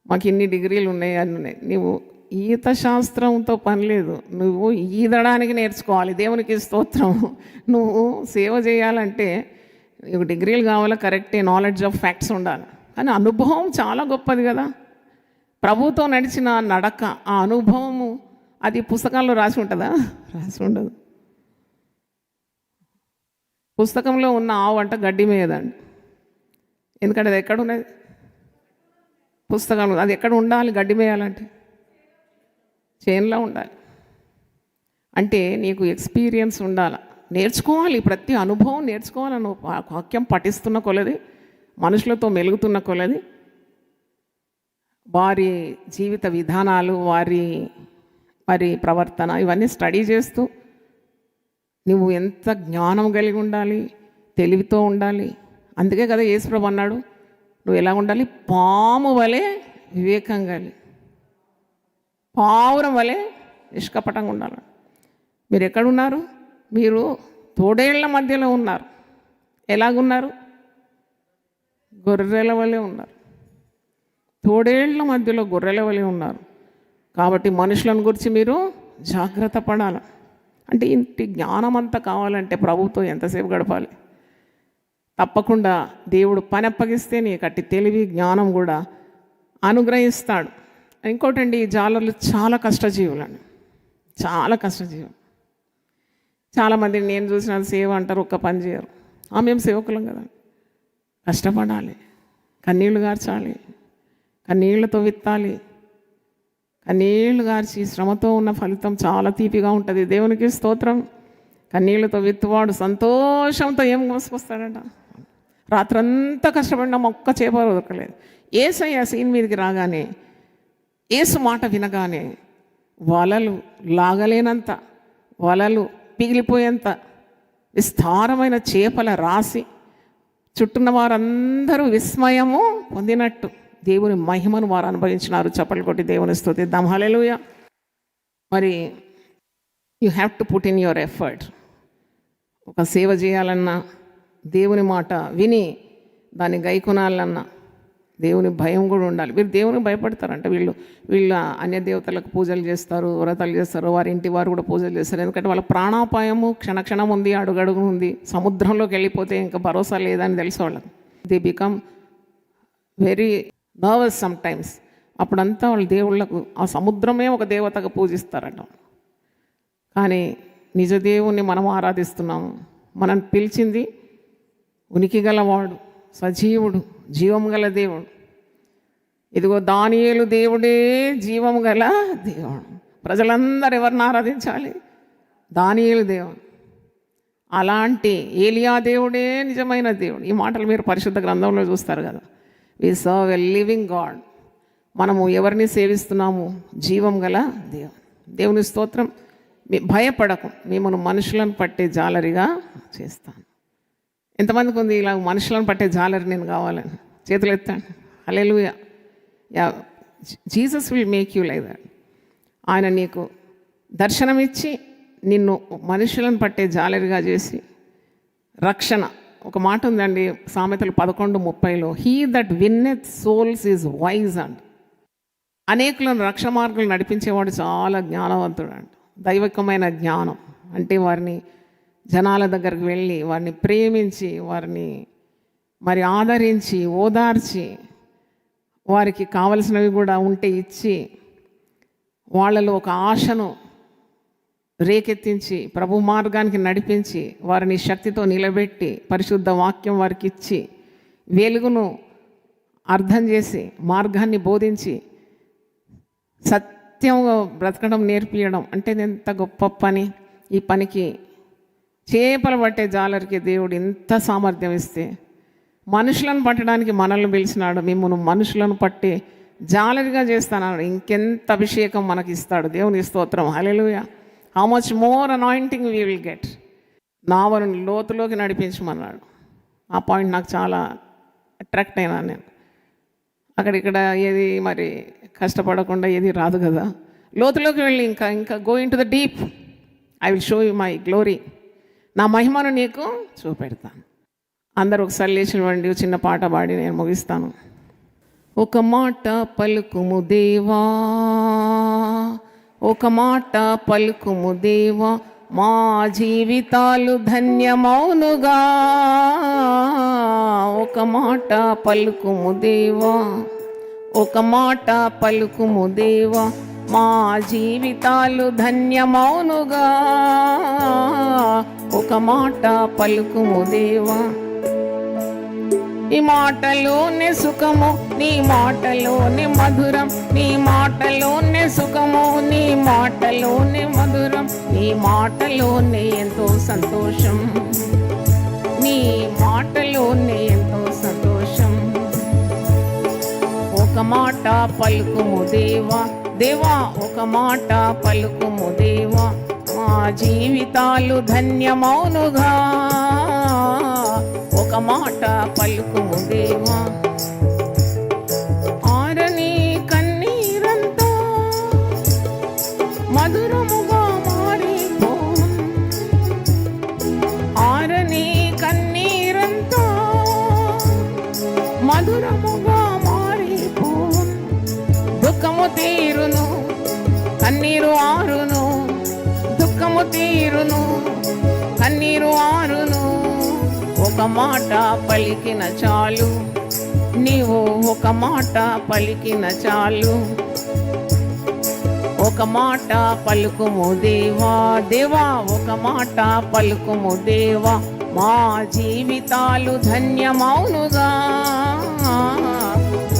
మాకు ఇన్ని డిగ్రీలు ఉన్నాయి, అన్నీ ఉన్నాయి. నువ్వు ఈత శాస్త్రంతో పని లేదు, నువ్వు ఈదడానికి నేర్చుకోవాలి. దేవునికి స్తోత్రం. నువ్వు సేవ చేయాలంటే నీకు డిగ్రీలు కావాలా, కరెక్టే, నాలెడ్జ్ ఆఫ్ ఫ్యాక్ట్స్ ఉండాలి. కానీ అనుభవం చాలా గొప్పది కదా. ప్రభుతో నడిచిన నడక, ఆ అనుభవము, అది పుస్తకాల్లో రాసి ఉంటుందా? రాసి ఉండదు. పుస్తకంలో ఉన్న ఆవు అంట గడ్డి మేయదండి. ఎందుకంటే అది ఎక్కడ ఉన్నది? పుస్తకం. అది ఎక్కడ ఉండాలి? గడ్డి మేయాలంటే చేనులో ఉండాలి. అంటే నీకు ఎక్స్పీరియన్స్ ఉండాలి, నేర్చుకోవాలి. ప్రతి అనుభవం నేర్చుకోవాలి. నువ్వు వాక్యం పఠిస్తున్న కొలది, మనుషులతో మెలుగుతున్న కొలది, వారి జీవిత విధానాలు, వారి ప్రవర్తన, ఇవన్నీ స్టడీ చేస్తూ నువ్వు ఎంత జ్ఞానం కలిగి ఉండాలి, తెలివితో ఉండాలి. అందుకే కదా యేసుప్రభు అన్నాడు, నువ్వు ఎలా ఉండాలి? పాము వలె వివేకం కలిగి, పావురం వలె నిష్కపటంగా ఉండాలి. మీరు ఎక్కడున్నారు? మీరు తోడేళ్ల మధ్యలో ఉన్నారు. ఎలాగున్నారు? గొర్రెల వలె ఉన్నారు. తోడేళ్ల మధ్యలో గొర్రెల వలె ఉన్నారు. కాబట్టి మనుషులను గురించి మీరు జాగ్రత్త పడాలి. అంటే ఇంటి జ్ఞానం అంతా కావాలంటే ప్రభుతో ఎంతసేపు గడపాలి? తప్పకుండా దేవుడు పని అప్పగిస్తే నీకు అట్టి తెలివి, జ్ఞానం కూడా అనుగ్రహిస్తాడు. ఇంకోటండి, ఈ జాలర్లు చాలా కష్టజీవులండి, చాలా కష్టజీవులు. చాలామంది నేను చూసిన సేవ అంటారు, ఒక్క పని చేయరు. మేము సేవకులం కదా, కష్టపడాలి, కన్నీళ్లు గార్చాలి, కన్నీళ్లతో విత్తాలి. కన్నీళ్లు గార్చి శ్రమతో ఉన్న ఫలితం చాలా తీపిగా ఉంటుంది. దేవునికి స్తోత్రం. కన్నీళ్లతో విత్తువాడు సంతోషంతో ఏం మోసుకొస్తాడంట. రాత్రంతా కష్టపడినా ఒక్క చేప దొరకలేదు. యేసయ్య సీన్ మీదకి రాగానే, యేసు మాట వినగానే వలలు లాగలేనంత, వలలు పిగిలిపోయేంత విస్తారమైన చేపల రాసి చుట్టున్న వారందరూ విస్మయము పొందినట్టు దేవుని మహిమను వారు అనుభవించినారు. చప్పట్లు కొట్టి దేవుని స్తుతిద్దాం. హల్లెలూయా. మరి you have to put in your effort. ఒక సేవ చేయాలన్నా, దేవుని మాట విని దాన్ని గైకొనాలన్నా దేవుని భయం కూడా ఉండాలి. వీరు దేవునికి భయపడతారంట. వీళ్ళు అన్య దేవతలకు పూజలు చేస్తారు, వ్రతాలు చేస్తారు, వారి ఇంటి వారు కూడా పూజలు చేస్తారు. ఎందుకంటే వాళ్ళ ప్రాణాపాయము క్షణక్షణం ఉంది, అడుగడుగు ఉంది. సముద్రంలోకి వెళ్ళిపోతే ఇంకా భరోసా లేదని తెలుసు వాళ్ళకి. They become very nervous some times. అప్పుడంతా వాళ్ళు దేవుళ్ళకు, ఆ సముద్రమే ఒక దేవతగా పూజిస్తారట. కానీ నిజ దేవుణ్ణి మనం ఆరాధిస్తున్నాము. మనం పిలిచింది ఉనికి గలవాడు, సజీవుడు, జీవం గల దేవుడు. ఇదిగో దానియేలు దేవుడే జీవం గల దేవుడు. ప్రజలందరూ ఎవరిని ఆరాధించాలి? దానియేలు దేవుడు. అలాంటి ఏలియా దేవుడే నిజమైన దేవుడు. ఈ మాటలు మీరు పరిశుద్ధ గ్రంథంలో చూస్తారు కదా. We serve a living God. మనము ఎవరిని సేవిస్తున్నాము? జీవం గల దేవుని స్తోత్రం. భయపడకు, మిమ్మల్ని మనుషులను పట్టే జాలరిగా చేస్తాను. ఎంతమందికి ఉంది ఇలా మనుషులను పట్టే జాలరి నేను కావాలని? చేతులు ఎత్తండి. Hallelujah. Jesus will make you like that. ఆయన నీకు దర్శనమిచ్చి నిన్ను మనుషులను పట్టే జాలరిగా చేసి రక్షణ. ఒక మాట ఉందండి సామెతలు 11:30, he that winneth souls is wise and. అనేకులను రక్షణ మార్గాలు నడిపించేవాడు చాలా జ్ఞానవంతుడు అంట. దైవికమైన జ్ఞానం అంటే వారిని జనాల దగ్గరికి వెళ్ళి వారిని ప్రేమించి వారిని మరి ఆదరించి ఓదార్చి వారికి కావలసినవి కూడా ఉంటే ఇచ్చి వాళ్ళలో ఒక ఆశను రేకెత్తించి ప్రభు మార్గానికి నడిపించి వారిని శక్తితో నిలబెట్టి పరిశుద్ధ వాక్యం వారికి ఇచ్చి వెలుగును అర్థం చేసి మార్గాన్ని బోధించి సత్యంగా బ్రతకడం నేర్పియడం అంటే ఎంత గొప్ప పని. ఈ పనికి చేపలు పట్టే జాలరికి దేవుడు ఇంత సామర్థ్యం ఇస్తే మనుషులను పట్టడానికి మనల్ని పిలిచినాడు. మిమ్మల్ని మనుషులను పట్టే జాలరిగా చేస్తానన్నాడు. ఇంకెంత అభిషేకం మనకి ఇస్తాడు. దేవుని స్తోత్రం. Hallelujah. How much more anointing we will get. నావను లోతులోకి నడిపించమన్నాడు. ఆ పాయింట్ నాకు చాలా అట్రాక్ట్ అయినా నేను. అక్కడిక్కడ ఏది మరి కష్టపడకుండా ఏది రాదు కదా. లోతులోకి వెళ్ళి ఇంకా go in to the deep. I will show you my glory. నా మహిమను నీకు చూపెడతాను. అందరూ ఒకసారి లేచివ్వండి. చిన్న పాట పాడి నేను ముగిస్తాను. ఒక మాట పలుకుము దేవా, ఒక మాట పలుకుము దేవా, మా జీవితాలు ధన్యమౌనుగా. ఒక మాట పలుకుము దేవా, ఒక మాట పలుకుము దేవా, మా జీవితాలు ధన్యమౌనుగా. ఒక మాట పలుకుము దేవా. ఈ మాటలోనే సుఖము, నీ మాటలోనే మధురం, నీ మాటలోనే సుఖము, నీ మాటలోనే మధురం, నీ మాటలోనే ఎంతో సంతోషం, నీ మాటలోనే ఎంతో సంతోషం. ఒక మాట పలుకుము దేవా, దేవా ఒక మాట పలుకుము దేవా, మా జీవితాలు ధన్యమౌనుగా. ఒక మాట పలుకుము దేవా. ఆరని కన్నీరంతా మధురముగా మారిపోవు, ఆరని కన్నీరంతా మధురముగా మారిపోవు. దుఃఖము తీరును, కన్నీరు ఆరును, దుఃఖము తీరును, కన్నీరు ఆరును. ఒక మాట పలికిన చాలు, నీవు ఒక మాట పలికిన చాలు. ఒక మాట పలుకుము దేవా, దేవా ఒక మాట పలుకుము దేవా, మా జీవితాలు ధన్యమౌనుగా.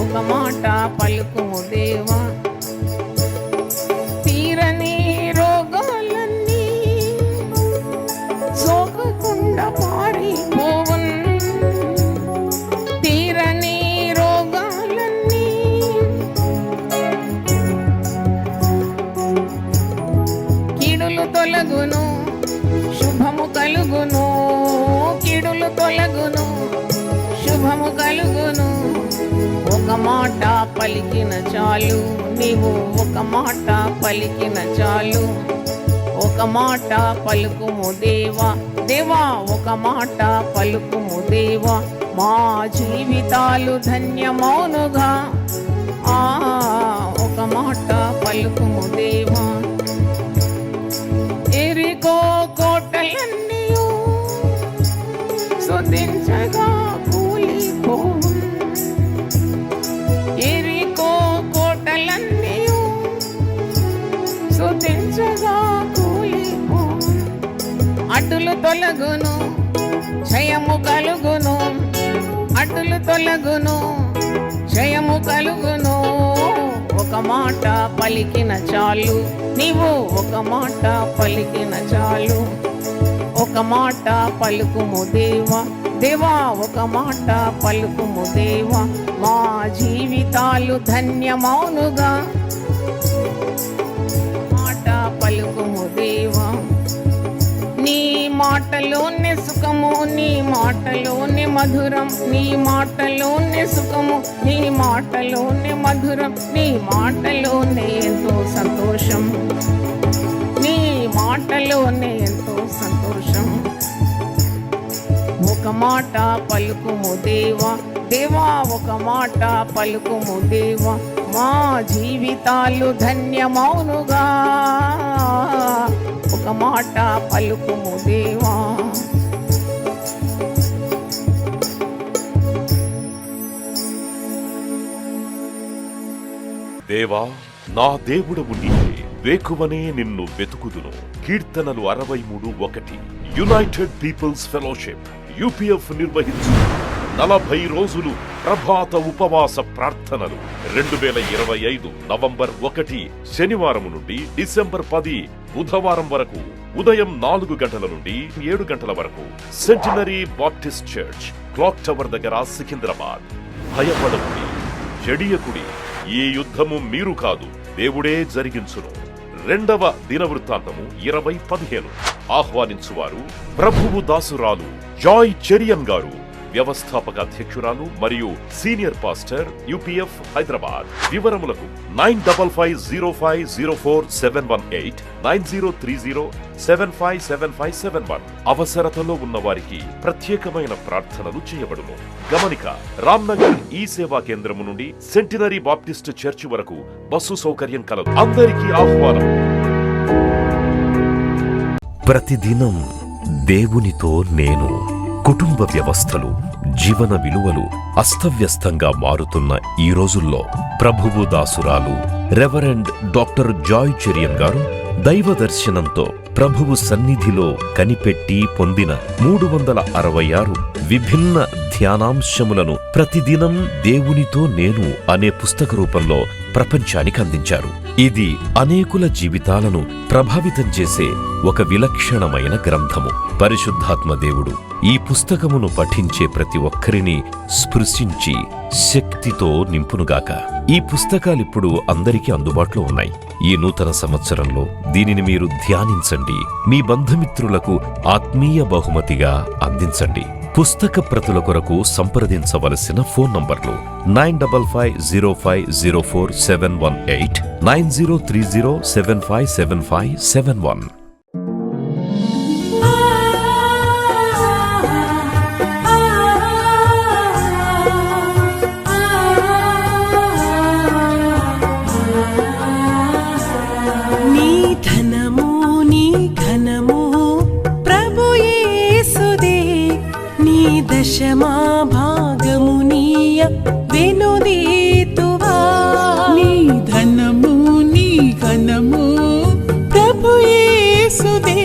ఒక మాట పలుకుము దేవా. తీరని రోగాలన్నీ సోకకుండా పారిపోవున్, తీరని రోగాలన్నీ కీడులు తొలగును, శుభము కలుగును, కీడులు తొలగును, శుభము కలుగును. ఒక మాట పలికిన చాలు, నీవు ఒక మాట పలికిన చాలు. ఒక మాట పలుకుము దేవా, దేవా ఒక మాట పలుకుము దేవా, మా జీవితాలు ధన్యమౌనుగా. ఒక మాట పలుకుము దేవా. ఎరికో కోటలన్నీ శోధించగా కూలిపోవు, ఎరికో కోటలన్నీ శోధించగా కూలిపోవు. అడ్డులు తొలగును, జయము కలుగును, అడ్డులు తొలగును, జయము కలుగును. ఒక మాట పలికిన చాలు, నీవు ఒక మాట పలికిన చాలు. ఒక ఒక మాట పలుకుము దేవా, దేవా ఒక మాట పలుకుము దేవా, మా జీవితాలు ధన్యమౌనుగా. మాట పలుకుము దేవా, నీ మాటలోనే సుఖము, నీ మాటలోనే మధురం, నీ మాటలోనే సుఖము, నీ మాటలోనే మధురం, నీ మాటలోనే ఎంతో సంతోషం, నీ మాటలోనే ఎంతో సంతోషం. ఒక మాట పలుకుము దేవా, దేవా ఒక మాట పలుకుము దేవా, మా జీవితాలు ధన్యమౌనుగా. ఒక మాట పలుకుము దేవా. దేవా నా దేవుడవు నీవే, వేకువనే నిన్ను వెతుకుదును. కీర్తనలు 63:1. యునైటెడ్ పీపుల్స్ ఫెలోషిప్ యూపీఎఫ్ నిర్వహించు 40 రోజులు ప్రభాత ఉపవాస ప్రార్థనలు 2025 నవంబర్ 1 శనివారం నుండి డిసెంబర్ 10 బుధవారం వరకు ఉదయం 4 గంటల నుండి 7 గంటల వరకు centenary Baptist church, clock tower దగ్గర, సికింద్రాబాద్. భయపడకుడి, జడియకుడి, ఈ యుద్ధము మీరు కాదు, దేవుడే జరిగించును. 2వ దినవృత్తాంతము 20:15. ఆహ్వానించువారు ప్రభువు దాసురాలు జాయ్ చెరియన్ గారు, వ్యవస్థాపక అధ్యక్షురాలు మరియు సీనియర్ పాస్టర్, యూపీఎఫ్ హైదరాబాద్. వివరములకు 95050471 9030757571. అవసరతలో ఉన్న వారికి ప్రత్యేకమైన ప్రార్థనలు చేయబడును. గమనిక, రామ్నగర్ ఈ సేవా కేంద్రము నుండి సెంటినరీ బాప్టిస్ట్ చర్చి వరకు బస్సు సౌకర్యం కలదు. అందరికీ ఆహ్వానం. ప్రతిదినం దేవునితో నేను. కుటుంబ వ్యవస్థలు, జీవన విలువలు అస్తవ్యస్తంగా మారుతున్న ఈ రోజుల్లో ప్రభువు దాసురాలు రెవరెండ్ డాక్టర్ జాయ్ చెరియన్ గారు దైవ దర్శనంతో ప్రభువు సన్నిధిలో కనిపెట్టి పొందిన 366 విభిన్న ధ్యానాంశములను ప్రతిదినం దేవునితో నేను అనే పుస్తక రూపంలో ప్రపంచానికి అందించారు. ఇది అనేకుల జీవితాలను ప్రభావితం చేసే ఒక విలక్షణమైన గ్రంథము. పరిశుద్ధాత్మ దేవుడు ఈ పుస్తకమును పఠించే ప్రతి ఒక్కరిని స్పృశించి శక్తితో నింపునుగాక. ఈ పుస్తకాలిప్పుడు అందరికీ అందుబాటులో ఉన్నాయి. ఈ నూతన సంవత్సరంలో దీనిని మీరు ధ్యానించండి, మీ బంధుమిత్రులకు ఆత్మీయ బహుమతిగా అందించండి. పుస్తక ప్రతుల కొరకు సంప్రదించవలసిన ఫోన్ నంబర్లు 9550504718, 9030757571. దశమా భాగమునీయ వెనుదీతువా. నీ ధనము నీ ఘనము ప్రభు యేసుదే,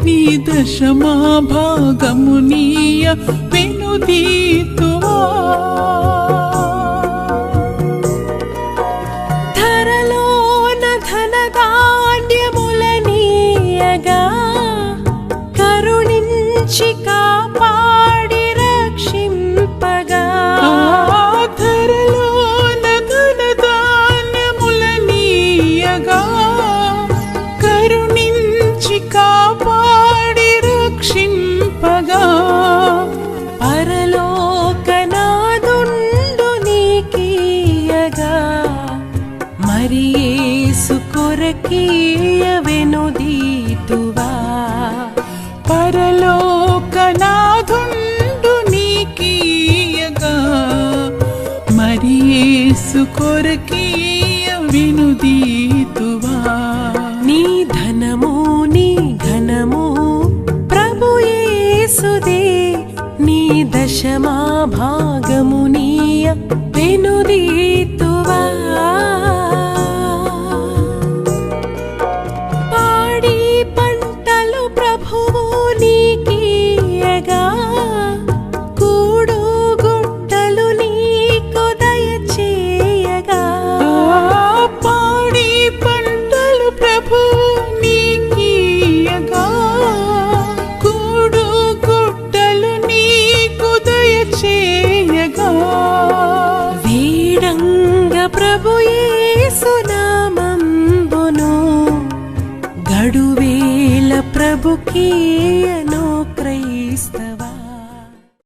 నీ దశమా భాగమునీయ వెనుదీతువా. ధరలోన ధనధాన్యములనీయగా కరుణించి కొరకీయ వెనుదీతువా. పరలోకనాథుండు నీకీయగా మరి యేసు కొరకీయ వెనుదీతువా. నీ ధనము నీ ఘనము ప్రభు యేసుదే, నీ దశమా భాగమునీయ వెనుదీతువా. చేయగా వీడంగ ప్రభు యేసు నామంబును గడువేల ప్రభుకీయ